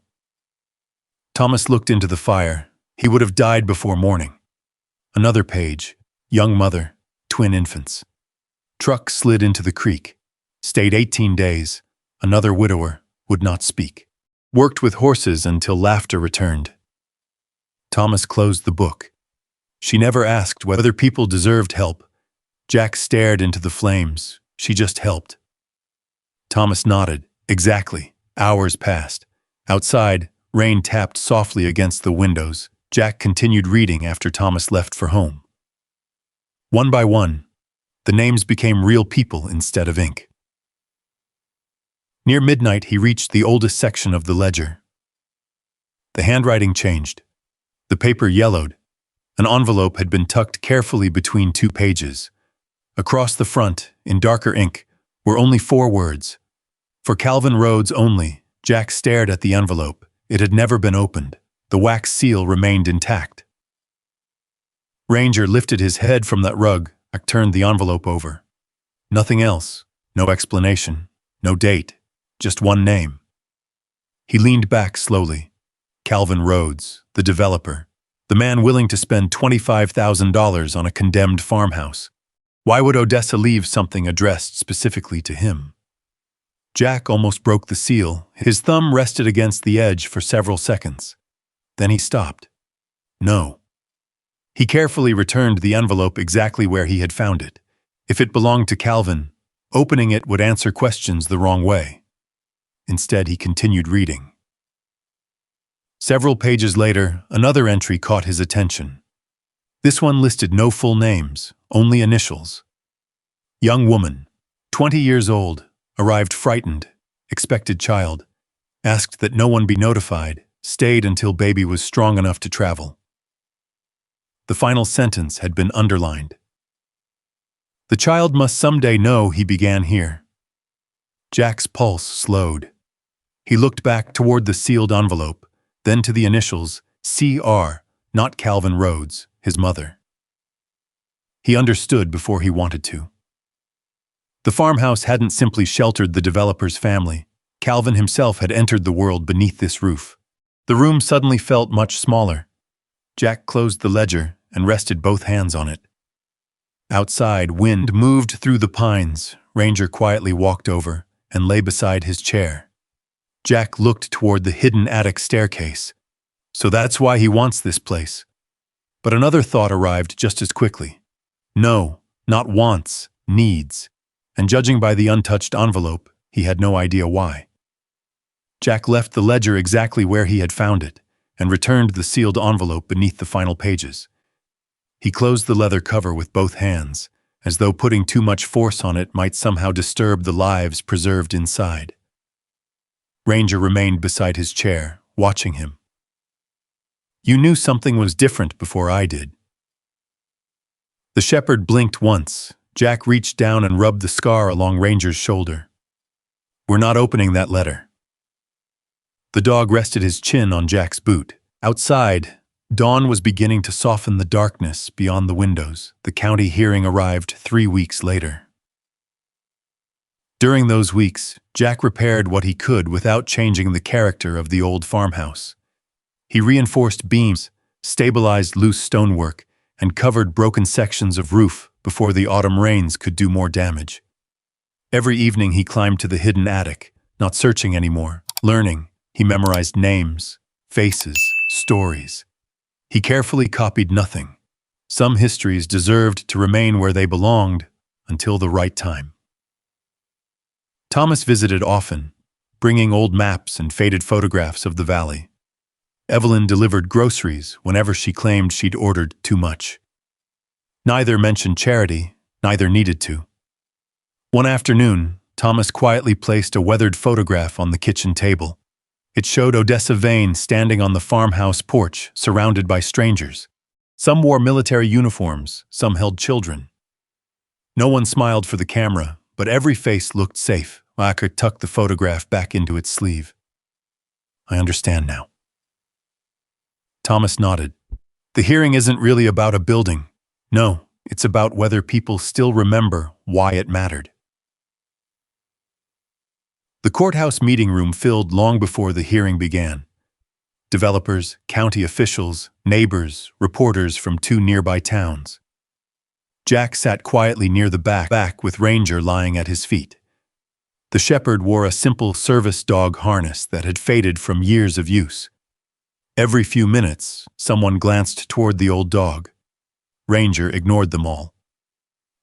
Thomas looked into the fire. He would have died before morning. Another page. Young mother. Twin infants. Truck slid into the creek. Stayed 18 days. Another widower. Would not speak. Worked with horses until laughter returned. Thomas closed the book. She never asked whether people deserved help. Jack stared into the flames. She just helped. Thomas nodded. Exactly. Hours passed. Outside, rain tapped softly against the windows. Jack continued reading after Thomas left for home. One by one, the names became real people instead of ink. Near midnight, he reached the oldest section of the ledger. The handwriting changed. The paper yellowed. An envelope had been tucked carefully between 2 pages. Across the front, in darker ink, were only 4 words. "For Calvin Rhodes only." Jack stared at the envelope. It had never been opened. The wax seal remained intact. Ranger lifted his head from that rug. Jack turned the envelope over. Nothing else. No explanation. No date. Just one name. He leaned back slowly. Calvin Rhodes, the developer. The man willing to spend $25,000 on a condemned farmhouse. Why would Odessa leave something addressed specifically to him? Jack almost broke the seal. His thumb rested against the edge for several seconds. Then he stopped. No. He carefully returned the envelope exactly where he had found it. If it belonged to Calvin, opening it would answer questions the wrong way. Instead, he continued reading. Several pages later, another entry caught his attention. This one listed no full names, only initials. Young woman, 20 years old, arrived frightened, expected child, asked that no one be notified, stayed until baby was strong enough to travel. The final sentence had been underlined. The child must someday know he began here. Jack's pulse slowed. He looked back toward the sealed envelope, then to the initials, C.R., not Calvin Rhodes, his mother. He understood before he wanted to. The farmhouse hadn't simply sheltered the developer's family. Calvin himself had entered the world beneath this roof. The room suddenly felt much smaller. Jack closed the ledger and rested both hands on it. Outside, wind moved through the pines. Ranger quietly walked over and lay beside his chair. Jack looked toward the hidden attic staircase. So that's why he wants this place. But another thought arrived just as quickly. No, not wants, needs. And judging by the untouched envelope, he had no idea why. Jack left the ledger exactly where he had found it and returned the sealed envelope beneath the final pages. He closed the leather cover with both hands, as though putting too much force on it might somehow disturb the lives preserved inside. Ranger remained beside his chair, watching him. You knew something was different before I did. The shepherd blinked once. Jack reached down and rubbed the scar along Ranger's shoulder. We're not opening that letter. The dog rested his chin on Jack's boot. Outside, dawn was beginning to soften the darkness beyond the windows. The county hearing arrived 3 weeks later. During those weeks, Jack repaired what he could without changing the character of the old farmhouse. He reinforced beams, stabilized loose stonework, and covered broken sections of roof before the autumn rains could do more damage. Every evening he climbed to the hidden attic, not searching anymore, learning. He memorized names, faces, stories. He carefully copied nothing. Some histories deserved to remain where they belonged until the right time. Thomas visited often, bringing old maps and faded photographs of the valley. Evelyn delivered groceries whenever she claimed she'd ordered too much. Neither mentioned charity, neither needed to. One afternoon, Thomas quietly placed a weathered photograph on the kitchen table. It showed Odessa Vane standing on the farmhouse porch, surrounded by strangers. Some wore military uniforms, some held children. No one smiled for the camera, but every face looked safe. Acker tucked the photograph back into its sleeve. I understand now. Thomas nodded. The hearing isn't really about a building. No, it's about whether people still remember why it mattered. The courthouse meeting room filled long before the hearing began. Developers, county officials, neighbors, reporters from 2 nearby towns. Jack sat quietly near the back with Ranger lying at his feet. The shepherd wore a simple service dog harness that had faded from years of use. Every few minutes, someone glanced toward the old dog. Ranger ignored them all.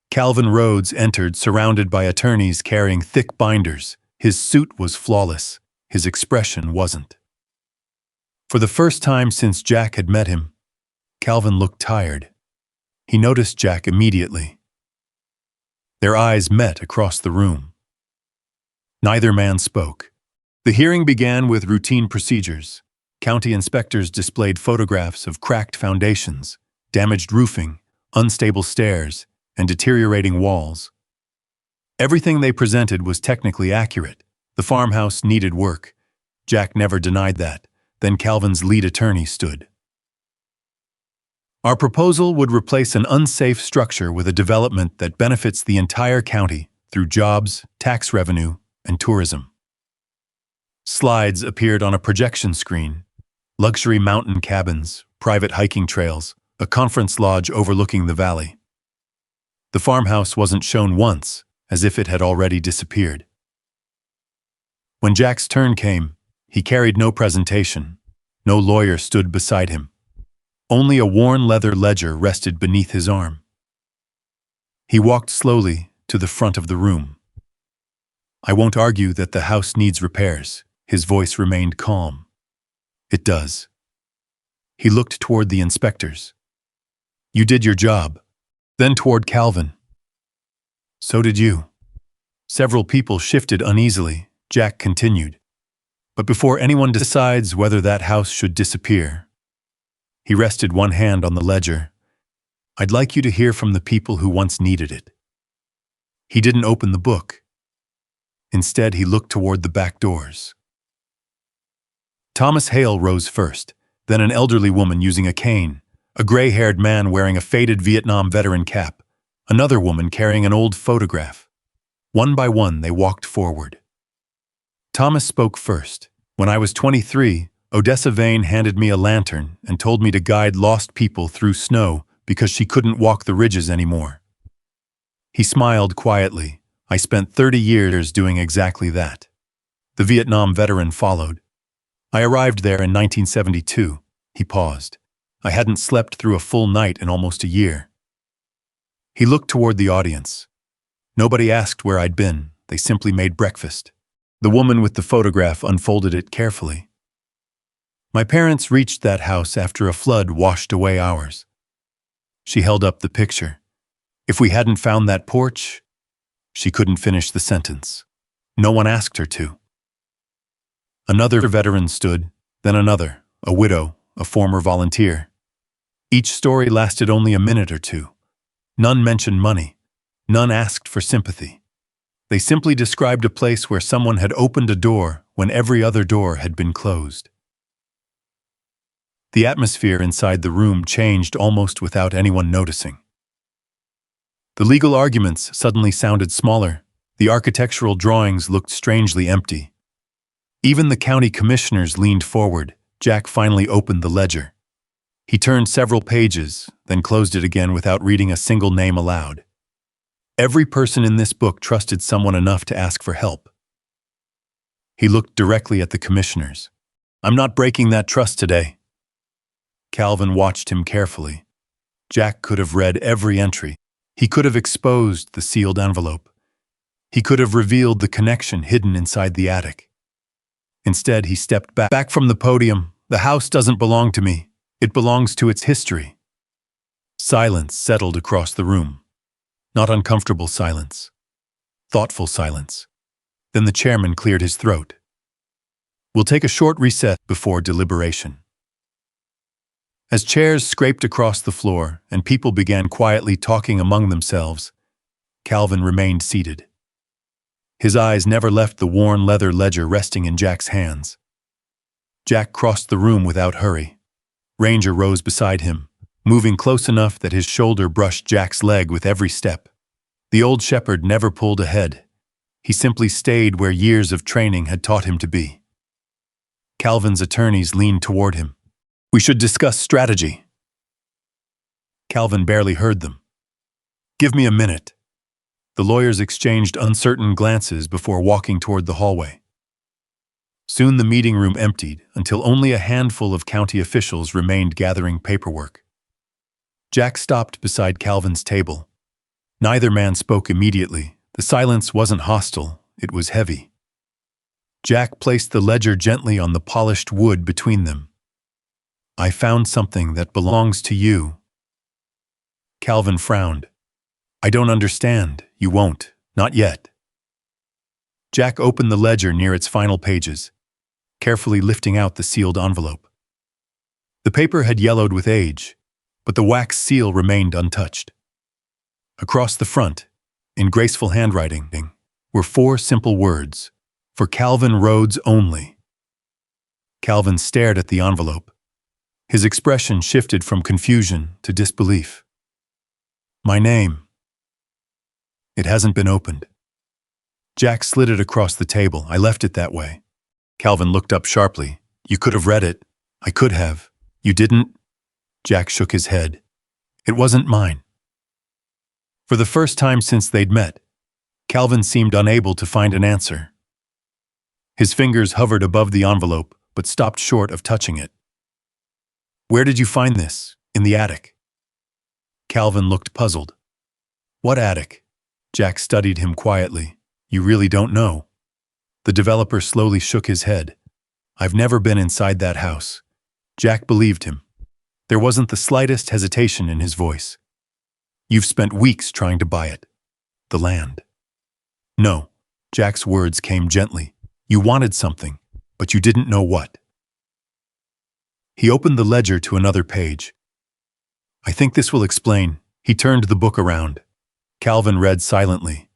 Calvin Rhodes entered surrounded by attorneys carrying thick binders. His suit was flawless. His expression wasn't. For the first time since Jack had met him, Calvin looked tired. He noticed Jack immediately. Their eyes met across the room. Neither man spoke. The hearing began with routine procedures. County inspectors displayed photographs of cracked foundations, damaged roofing, unstable stairs, and deteriorating walls. Everything they presented was technically accurate. The farmhouse needed work. Jack never denied that. Then Calvin's lead attorney stood. Our proposal would replace an unsafe structure with a development that benefits the entire county through jobs, tax revenue, and tourism. Slides appeared on a projection screen. Luxury mountain cabins, private hiking trails, a conference lodge overlooking the valley. The farmhouse wasn't shown once, as if it had already disappeared. When Jack's turn came, he carried no presentation. No lawyer stood beside him. Only a worn leather ledger rested beneath his arm. He walked slowly to the front of the room. I won't argue that the house needs repairs. His voice remained calm. It does. He looked toward the inspectors. You did your job. Then toward Calvin. So did you. Several people shifted uneasily. Jack continued. But before anyone decides whether that house should disappear, he rested one hand on the ledger. I'd like you to hear from the people who once needed it. He didn't open the book. Instead, he looked toward the back doors. Thomas Hale rose first, then an elderly woman using a cane, a gray-haired man wearing a faded Vietnam veteran cap, another woman carrying an old photograph. One by one, they walked forward. Thomas spoke first. When I was 23, Odessa Vane handed me a lantern and told me to guide lost people through snow because she couldn't walk the ridges anymore. He smiled quietly. I spent 30 years doing exactly that. The Vietnam veteran followed. I arrived there in 1972. He paused. I hadn't slept through a full night in almost a year. He looked toward the audience. Nobody asked where I'd been. They simply made breakfast. The woman with the photograph unfolded it carefully. My parents reached that house after a flood washed away ours. She held up the picture. If we hadn't found that porch, she couldn't finish the sentence. No one asked her to. Another veteran stood, then another, a widow, a former volunteer. Each story lasted only a minute or two. None mentioned money. None asked for sympathy. They simply described a place where someone had opened a door when every other door had been closed. The atmosphere inside the room changed almost without anyone noticing. The legal arguments suddenly sounded smaller. The architectural drawings looked strangely empty. Even the county commissioners leaned forward. Jack finally opened the ledger. He turned several pages, then closed it again without reading a single name aloud. Every person in this book trusted someone enough to ask for help. He looked directly at the commissioners. "I'm not breaking that trust today." Calvin watched him carefully. Jack could have read every entry. He could have exposed the sealed envelope. He could have revealed the connection hidden inside the attic. Instead, he stepped back from the podium. "The house doesn't belong to me. It belongs to its history." Silence settled across the room. Not uncomfortable silence. Thoughtful silence. Then the chairman cleared his throat. "We'll take a short recess before deliberation." As chairs scraped across the floor and people began quietly talking among themselves, Calvin remained seated. His eyes never left the worn leather ledger resting in Jack's hands. Jack crossed the room without hurry. Ranger rose beside him, moving close enough that his shoulder brushed Jack's leg with every step. The old shepherd never pulled ahead. He simply stayed where years of training had taught him to be. Calvin's attorneys leaned toward him. "We should discuss strategy." Calvin barely heard them. "Give me a minute." The lawyers exchanged uncertain glances before walking toward the hallway. Soon the meeting room emptied until only a handful of county officials remained gathering paperwork. Jack stopped beside Calvin's table. Neither man spoke immediately. The silence wasn't hostile, it was heavy. Jack placed the ledger gently on the polished wood between them. "I found something that belongs to you." Calvin frowned. "I don't understand. You won't. Not yet." Jack opened the ledger near its final pages, carefully lifting out the sealed envelope. The paper had yellowed with age, but the wax seal remained untouched. Across the front, in graceful handwriting, were 4 simple words, "For Calvin Rhodes only." Calvin stared at the envelope. His expression shifted from confusion to disbelief. "My name. It hasn't been opened." Jack slid it across the table. "I left it that way." Calvin looked up sharply. "You could have read it." "I could have." "You didn't?" Jack shook his head. "It wasn't mine." For the first time since they'd met, Calvin seemed unable to find an answer. His fingers hovered above the envelope, but stopped short of touching it. "Where did you find this?" "In the attic." Calvin looked puzzled. "What attic?" Jack studied him quietly. "You really don't know?" The developer slowly shook his head. "I've never been inside that house." Jack believed him. There wasn't the slightest hesitation in his voice. "You've spent weeks trying to buy it." "The land." "No." Jack's words came gently. "You wanted something, but you didn't know what." He opened the ledger to another page. "I think this will explain." He turned the book around. Calvin read silently.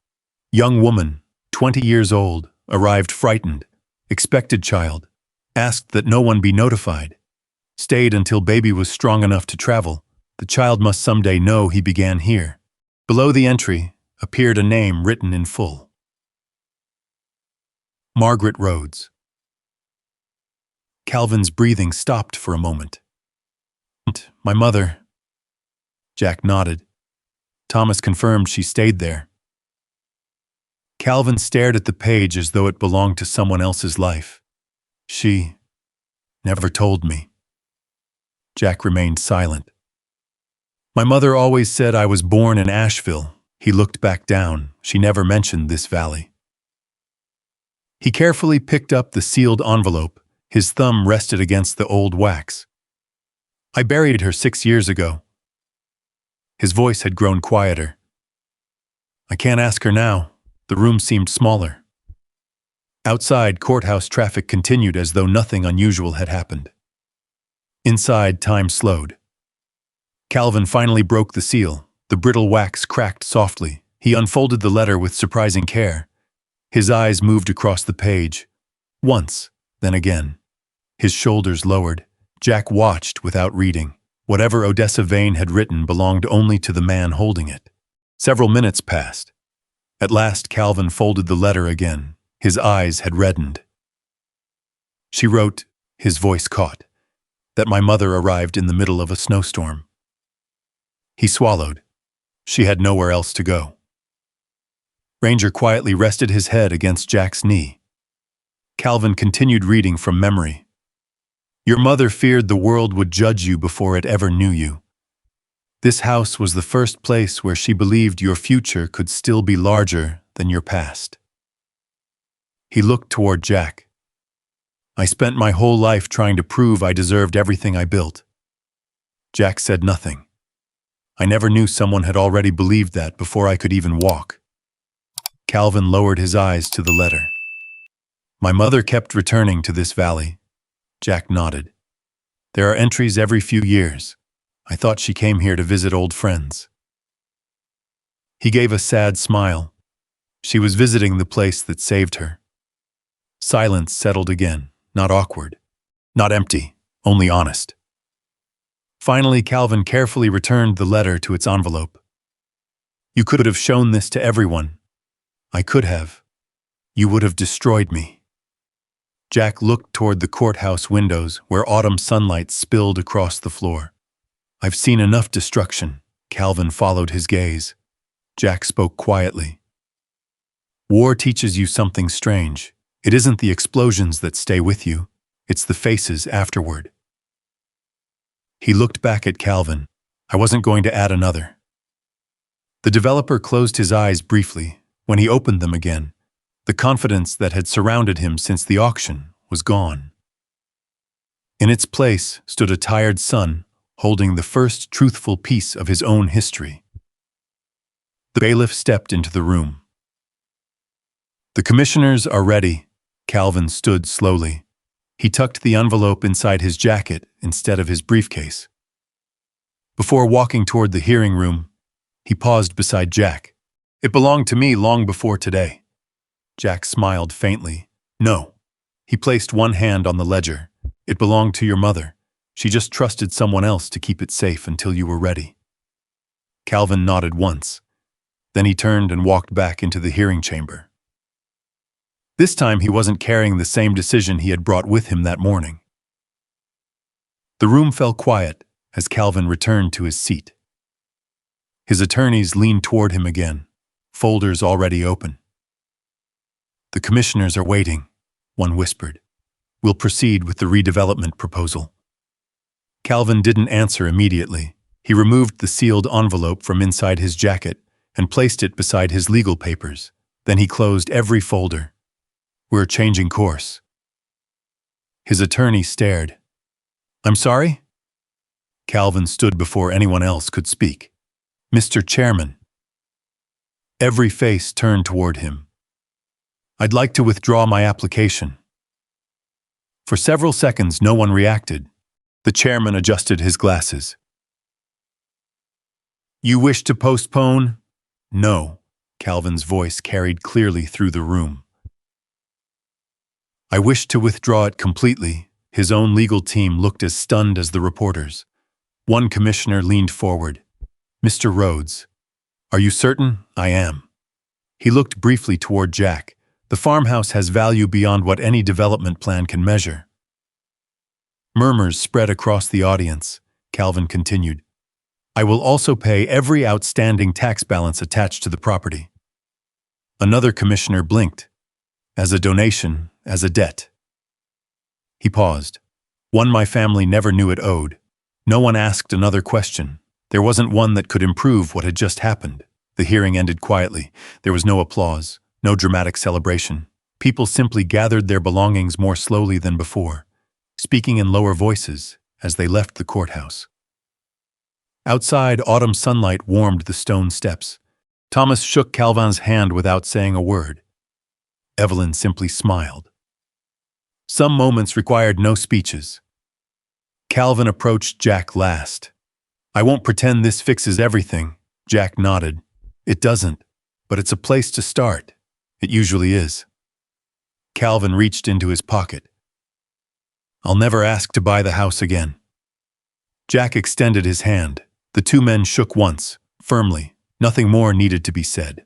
"Young woman, 20 years old, arrived frightened. Expected child. Asked that no one be notified. Stayed until baby was strong enough to travel. The child must someday know he began here." Below the entry appeared a name written in full. Margaret Rhodes. Calvin's breathing stopped for a moment. "My mother." Jack nodded. Thomas confirmed she stayed there. Calvin stared at the page as though it belonged to someone else's life. "She never told me." Jack remained silent. "My mother always said I was born in Asheville." He looked back down. "She never mentioned this valley." He carefully picked up the sealed envelope. His thumb rested against the old wax. "I buried her 6 years ago." His voice had grown quieter. "I can't ask her now." The room seemed smaller. Outside, courthouse traffic continued as though nothing unusual had happened. Inside, time slowed. Calvin finally broke the seal. The brittle wax cracked softly. He unfolded the letter with surprising care. His eyes moved across the page. Once, then again. His shoulders lowered. Jack watched without reading. Whatever Odessa Vane had written belonged only to the man holding it. Several minutes passed. At last, Calvin folded the letter again. His eyes had reddened. "She wrote," his voice caught, that my mother arrived in the middle of a snowstorm. He swallowed. She had nowhere else to go. Ranger quietly rested his head against Jack's knee. Calvin continued reading from memory. Your mother feared the world would judge you before it ever knew you. This house was the first place where she believed your future could still be larger than your past. He looked toward Jack. I spent my whole life trying to prove I deserved everything I built. Jack said nothing. I never knew someone had already believed that before I could even walk. Calvin lowered his eyes to the letter. My mother kept returning to this valley. Jack nodded. There are entries every few years. I thought she came here to visit old friends. He gave a sad smile. She was visiting the place that saved her. Silence settled again, not awkward, not empty, only honest. Finally, Calvin carefully returned the letter to its envelope. You could have shown this to everyone. I could have. You would have destroyed me. Jack looked toward the courthouse windows where autumn sunlight spilled across the floor. I've seen enough destruction. Calvin followed his gaze. Jack spoke quietly. War teaches you something strange. It isn't the explosions that stay with you. It's the faces afterward. He looked back at Calvin. I wasn't going to add another. The developer closed his eyes briefly. When he opened them again, the confidence that had surrounded him since the auction was gone. In its place stood a tired son holding the first truthful piece of his own history. The bailiff stepped into the room. The commissioners are ready. Calvin stood slowly. He tucked the envelope inside his jacket instead of his briefcase. Before walking toward the hearing room, he paused beside Jack. It belonged to me long before today. Jack smiled faintly. No. He placed one hand on the ledger. It belonged to your mother. She just trusted someone else to keep it safe until you were ready. Calvin nodded once. Then he turned and walked back into the hearing chamber. This time he wasn't carrying the same decision he had brought with him that morning. The room fell quiet as Calvin returned to his seat. His attorneys leaned toward him again, folders already open. The commissioners are waiting, one whispered. We'll proceed with the redevelopment proposal. Calvin didn't answer immediately. He removed the sealed envelope from inside his jacket and placed it beside his legal papers. Then he closed every folder. We're changing course. His attorney stared. I'm sorry? Calvin stood before anyone else could speak. Mr. Chairman. Every face turned toward him. I'd like to withdraw my application. For several seconds, no one reacted. The chairman adjusted his glasses. You wish to postpone? No. Calvin's voice carried clearly through the room. I wish to withdraw it completely. His own legal team looked as stunned as the reporters. One commissioner leaned forward. Mr. Rhodes, are you certain? I am. He looked briefly toward Jack. The farmhouse has value beyond what any development plan can measure. Murmurs spread across the audience. Calvin continued. I will also pay every outstanding tax balance attached to the property. Another commissioner blinked. As a donation, as a debt. He paused. One my family never knew it owed. No one asked another question. There wasn't one that could improve what had just happened. The hearing ended quietly. There was no applause, no dramatic celebration. People simply gathered their belongings more slowly than before, speaking in lower voices as they left the courthouse. Outside, autumn sunlight warmed the stone steps. Thomas shook Calvin's hand without saying a word. Evelyn simply smiled. Some moments required no speeches. Calvin approached Jack last. I won't pretend this fixes everything. Jack nodded. It doesn't, but it's a place to start. It usually is. Calvin reached into his pocket. I'll never ask to buy the house again. Jack extended his hand. The two men shook once, firmly. Nothing more needed to be said.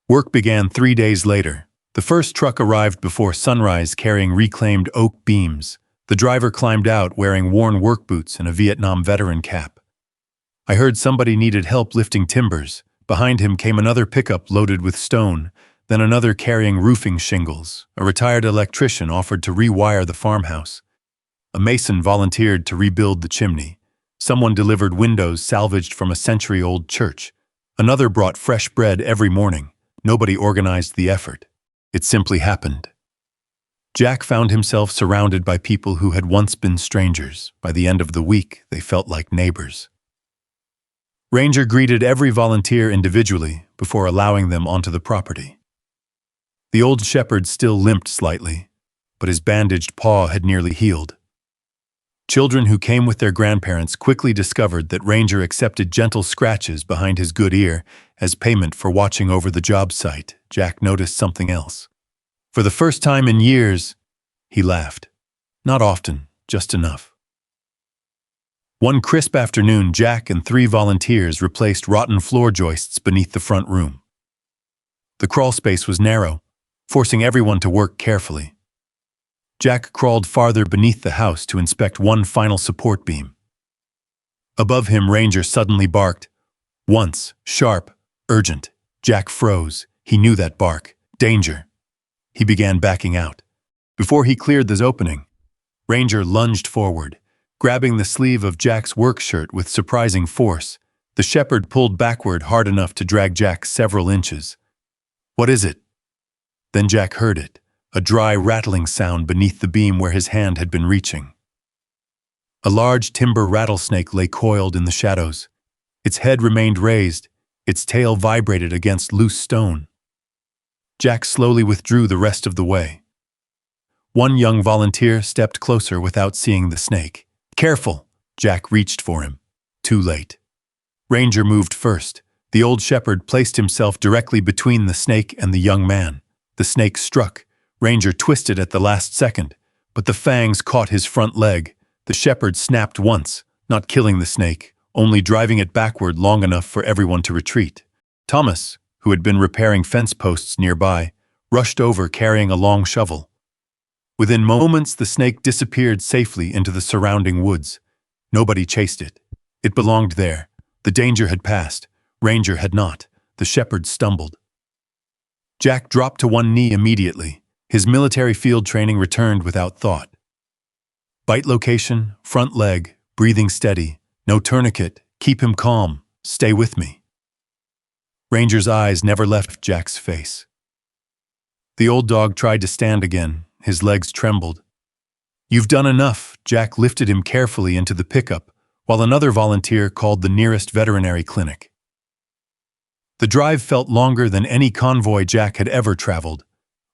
Work began 3 days later. The first truck arrived before sunrise carrying reclaimed oak beams, The driver climbed out wearing worn work boots and a Vietnam veteran cap. I heard somebody needed help lifting timbers. Behind him came another pickup loaded with stone, then another carrying roofing shingles. A retired electrician offered to rewire the farmhouse. A mason volunteered to rebuild the chimney. Someone delivered windows salvaged from a century-old church. Another brought fresh bread every morning. Nobody organized the effort. It simply happened. Jack found himself surrounded by people who had once been strangers. By the end of the week, they felt like neighbors. Ranger greeted every volunteer individually before allowing them onto the property. The old shepherd still limped slightly, but his bandaged paw had nearly healed. Children who came with their grandparents quickly discovered that Ranger accepted gentle scratches behind his good ear as payment for watching over the job site. Jack noticed something else. For the first time in years, he laughed. Not often, just enough. One crisp afternoon, Jack and 3 volunteers replaced rotten floor joists beneath the front room. The crawl space was narrow, forcing everyone to work carefully. Jack crawled farther beneath the house to inspect one final support beam. Above him, Ranger suddenly barked. Once, sharp, urgent. Jack froze. He knew that bark. Danger. He began backing out. Before he cleared this opening, Ranger lunged forward, grabbing the sleeve of Jack's work shirt with surprising force. The shepherd pulled backward hard enough to drag Jack several inches. "What is it?" Then Jack heard it. A dry, rattling sound beneath the beam where his hand had been reaching. A large timber rattlesnake lay coiled in the shadows. Its head remained raised, its tail vibrated against loose stone. Jack slowly withdrew the rest of the way. One young volunteer stepped closer without seeing the snake. "Careful!" Jack reached for him. Too late. Ranger moved first. The old shepherd placed himself directly between the snake and the young man. The snake struck. Ranger twisted at the last second, but the fangs caught his front leg. The shepherd snapped once, not killing the snake, only driving it backward long enough for everyone to retreat. Thomas, who had been repairing fence posts nearby, rushed over carrying a long shovel. Within moments, the snake disappeared safely into the surrounding woods. Nobody chased it. It belonged there. The danger had passed. Ranger had not. The shepherd stumbled. Jack dropped to one knee immediately. His military field training returned without thought. Bite location, front leg, breathing steady, no tourniquet, keep him calm, stay with me. Ranger's eyes never left Jack's face. The old dog tried to stand again, his legs trembled. "You've done enough." Jack lifted him carefully into the pickup, while another volunteer called the nearest veterinary clinic. The drive felt longer than any convoy Jack had ever traveled.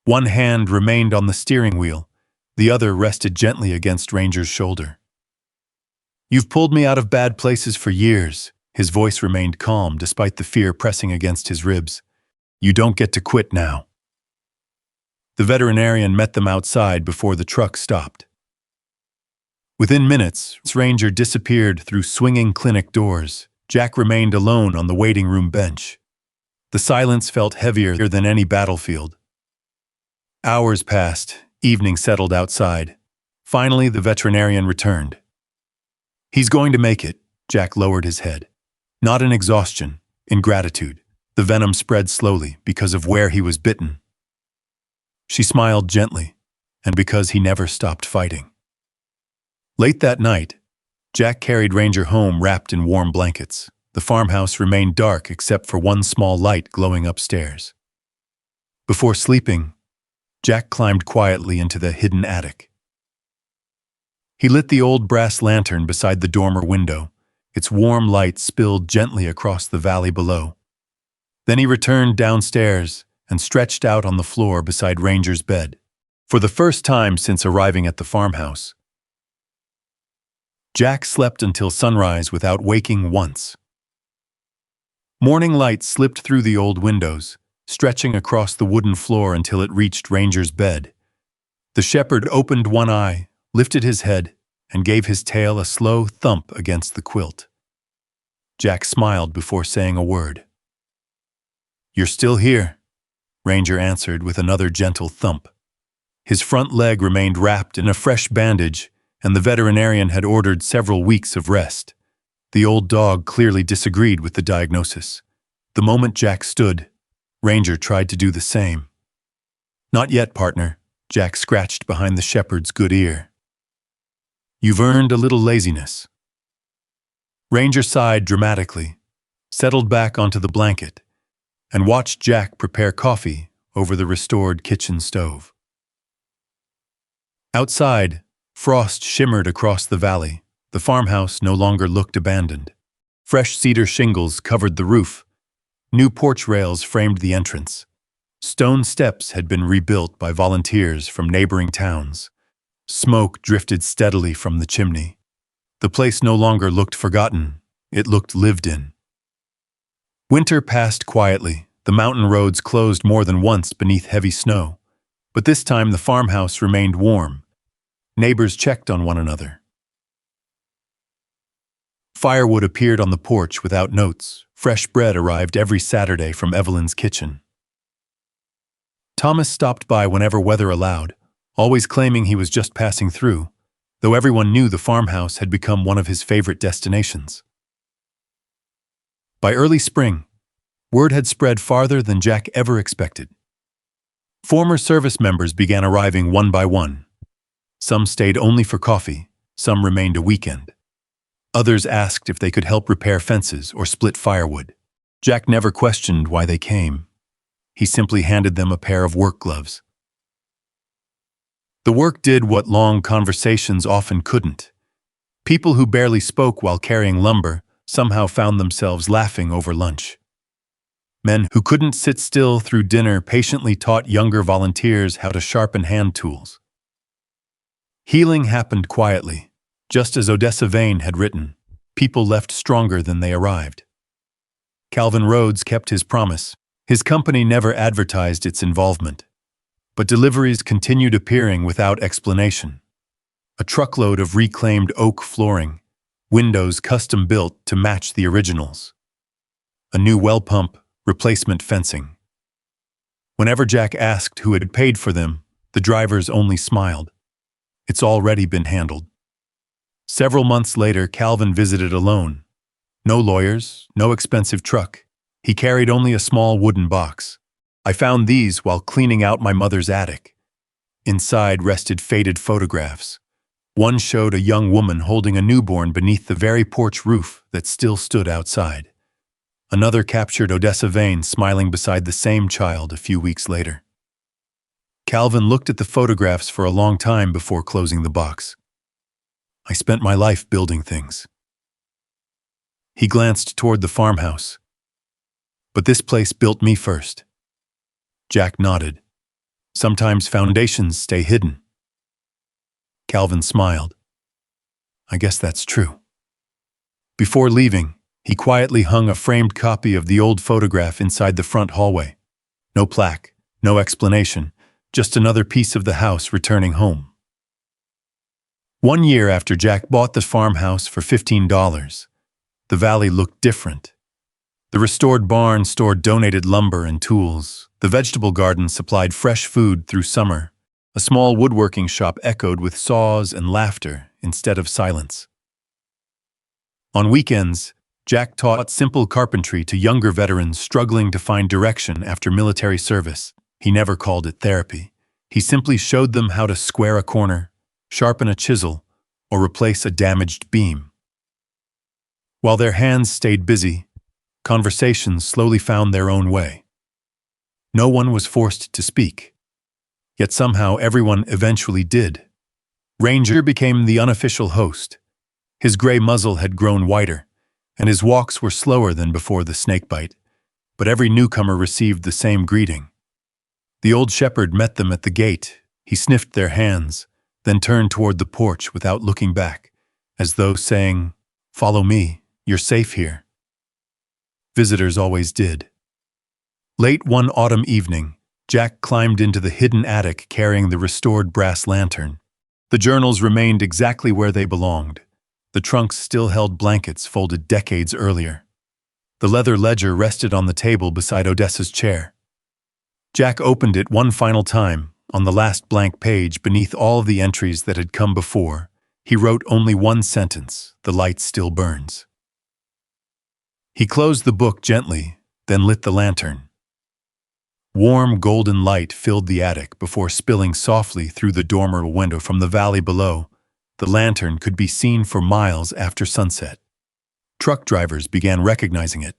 One hand remained on the steering wheel, the other rested gently against Ranger's shoulder. "You've pulled me out of bad places for years." His voice remained calm despite the fear pressing against his ribs. "You don't get to quit now." The veterinarian met them outside before the truck stopped. Within minutes, Ranger disappeared through swinging clinic doors. Jack remained alone on the waiting room bench. The silence felt heavier than any battlefield. Hours passed, evening settled outside. Finally, the veterinarian returned. "He's going to make it." Jack lowered his head. Not in exhaustion, in gratitude. The venom spread slowly because of where he was bitten. She smiled gently, and because he never stopped fighting. Late that night, Jack carried Ranger home wrapped in warm blankets. The farmhouse remained dark except for one small light glowing upstairs. Before sleeping, Jack climbed quietly into the hidden attic. He lit the old brass lantern beside the dormer window. Its warm light spilled gently across the valley below. Then he returned downstairs and stretched out on the floor beside Ranger's bed. For the first time since arriving at the farmhouse, Jack slept until sunrise without waking once. Morning light slipped through the old windows, stretching across the wooden floor until it reached Ranger's bed. The shepherd opened one eye, lifted his head, and gave his tail a slow thump against the quilt. Jack smiled before saying a word. "You're still here," Ranger answered with another gentle thump. His front leg remained wrapped in a fresh bandage, and the veterinarian had ordered several weeks of rest. The old dog clearly disagreed with the diagnosis. The moment Jack stood, Ranger tried to do the same. "Not yet, partner," Jack scratched behind the shepherd's good ear. "You've earned a little laziness." Ranger sighed dramatically, settled back onto the blanket, and watched Jack prepare coffee over the restored kitchen stove. Outside, frost shimmered across the valley. The farmhouse no longer looked abandoned. Fresh cedar shingles covered the roof. New porch rails framed the entrance. Stone steps had been rebuilt by volunteers from neighboring towns. Smoke drifted steadily from the chimney. The place no longer looked forgotten, it looked lived in. Winter passed quietly. The mountain roads closed more than once beneath heavy snow. But this time the farmhouse remained warm. Neighbors checked on one another. Firewood appeared on the porch without notes. Fresh bread arrived every Saturday from Evelyn's kitchen. Thomas stopped by whenever weather allowed, always claiming he was just passing through, though everyone knew the farmhouse had become one of his favorite destinations. By early spring, word had spread farther than Jack ever expected. Former service members began arriving one by one. Some stayed only for coffee, some remained a weekend. Others asked if they could help repair fences or split firewood. Jack never questioned why they came. He simply handed them a pair of work gloves. The work did what long conversations often couldn't. People who barely spoke while carrying lumber somehow found themselves laughing over lunch. Men who couldn't sit still through dinner patiently taught younger volunteers how to sharpen hand tools. Healing happened quietly. Just as Odessa Vane had written, people left stronger than they arrived. Calvin Rhodes kept his promise. His company never advertised its involvement. But deliveries continued appearing without explanation. A truckload of reclaimed oak flooring, windows custom-built to match the originals. A new well pump, replacement fencing. Whenever Jack asked who had paid for them, the drivers only smiled. "It's already been handled." Several months later, Calvin visited alone. No lawyers, no expensive truck. He carried only a small wooden box. "I found these while cleaning out my mother's attic." Inside rested faded photographs. One showed a young woman holding a newborn beneath the very porch roof that still stood outside. Another captured Odessa Vane smiling beside the same child a few weeks later. Calvin looked at the photographs for a long time before closing the box. "I spent my life building things." He glanced toward the farmhouse. "But this place built me first." Jack nodded. "Sometimes foundations stay hidden." Calvin smiled. "I guess that's true." Before leaving, he quietly hung a framed copy of the old photograph inside the front hallway. No plaque, no explanation, just another piece of the house returning home. 1 year after Jack bought the farmhouse for $15, the valley looked different. The restored barn stored donated lumber and tools. The vegetable garden supplied fresh food through summer. A small woodworking shop echoed with saws and laughter instead of silence. On weekends, Jack taught simple carpentry to younger veterans struggling to find direction after military service. He never called it therapy. He simply showed them how to square a corner, sharpen a chisel, or replace a damaged beam. While their hands stayed busy, conversations slowly found their own way. No one was forced to speak. Yet somehow everyone eventually did. Ranger became the unofficial host. His gray muzzle had grown whiter, and his walks were slower than before the snakebite, but every newcomer received the same greeting. The old shepherd met them at the gate. He sniffed their hands, then turned toward the porch without looking back, as though saying, "Follow me, you're safe here." Visitors always did. Late one autumn evening, Jack climbed into the hidden attic carrying the restored brass lantern. The journals remained exactly where they belonged. The trunks still held blankets folded decades earlier. The leather ledger rested on the table beside Odessa's chair. Jack opened it one final time, on the last blank page beneath all of the entries that had come before. He wrote only one sentence: "The light still burns." He closed the book gently, then lit the lantern. Warm golden light filled the attic before spilling softly through the dormer window from the valley below. The lantern could be seen for miles after sunset. Truck drivers began recognizing it.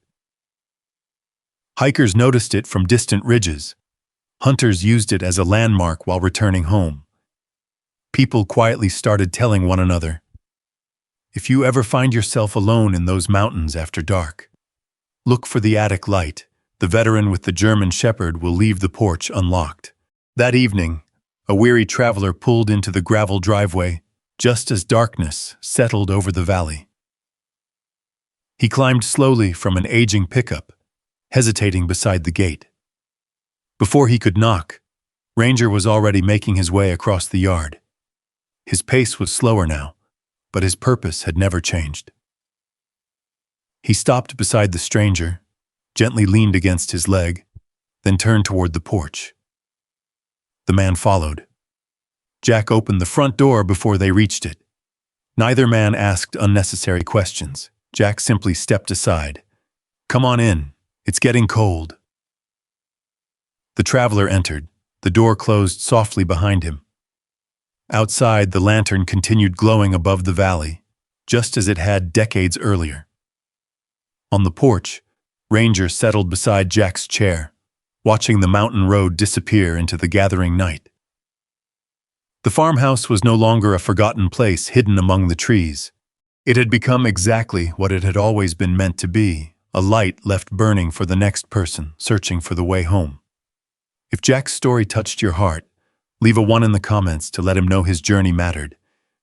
Hikers noticed it from distant ridges. Hunters used it as a landmark while returning home. People quietly started telling one another, "If you ever find yourself alone in those mountains after dark, look for the attic light. The veteran with the German Shepherd will leave the porch unlocked." That evening, a weary traveler pulled into the gravel driveway just as darkness settled over the valley. He climbed slowly from an aging pickup, hesitating beside the gate. Before he could knock, Ranger was already making his way across the yard. His pace was slower now, but his purpose had never changed. He stopped beside the stranger, gently leaned against his leg, then turned toward the porch. The man followed. Jack opened the front door before they reached it. Neither man asked unnecessary questions. Jack simply stepped aside. "Come on in. It's getting cold." The traveler entered. The door closed softly behind him. Outside, the lantern continued glowing above the valley, just as it had decades earlier. On the porch, Ranger settled beside Jack's chair, watching the mountain road disappear into the gathering night. The farmhouse was no longer a forgotten place hidden among the trees. It had become exactly what it had always been meant to be, a light left burning for the next person searching for the way home. If Jack's story touched your heart, leave a 1 in the comments to let him know his journey mattered.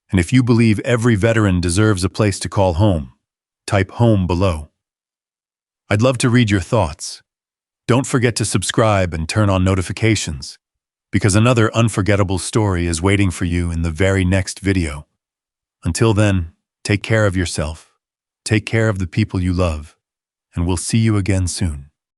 And if you believe every veteran deserves a place to call home, type home below. I'd love to read your thoughts. Don't forget to subscribe and turn on notifications, because another unforgettable story is waiting for you in the very next video. Until then, take care of yourself, take care of the people you love, and we'll see you again soon.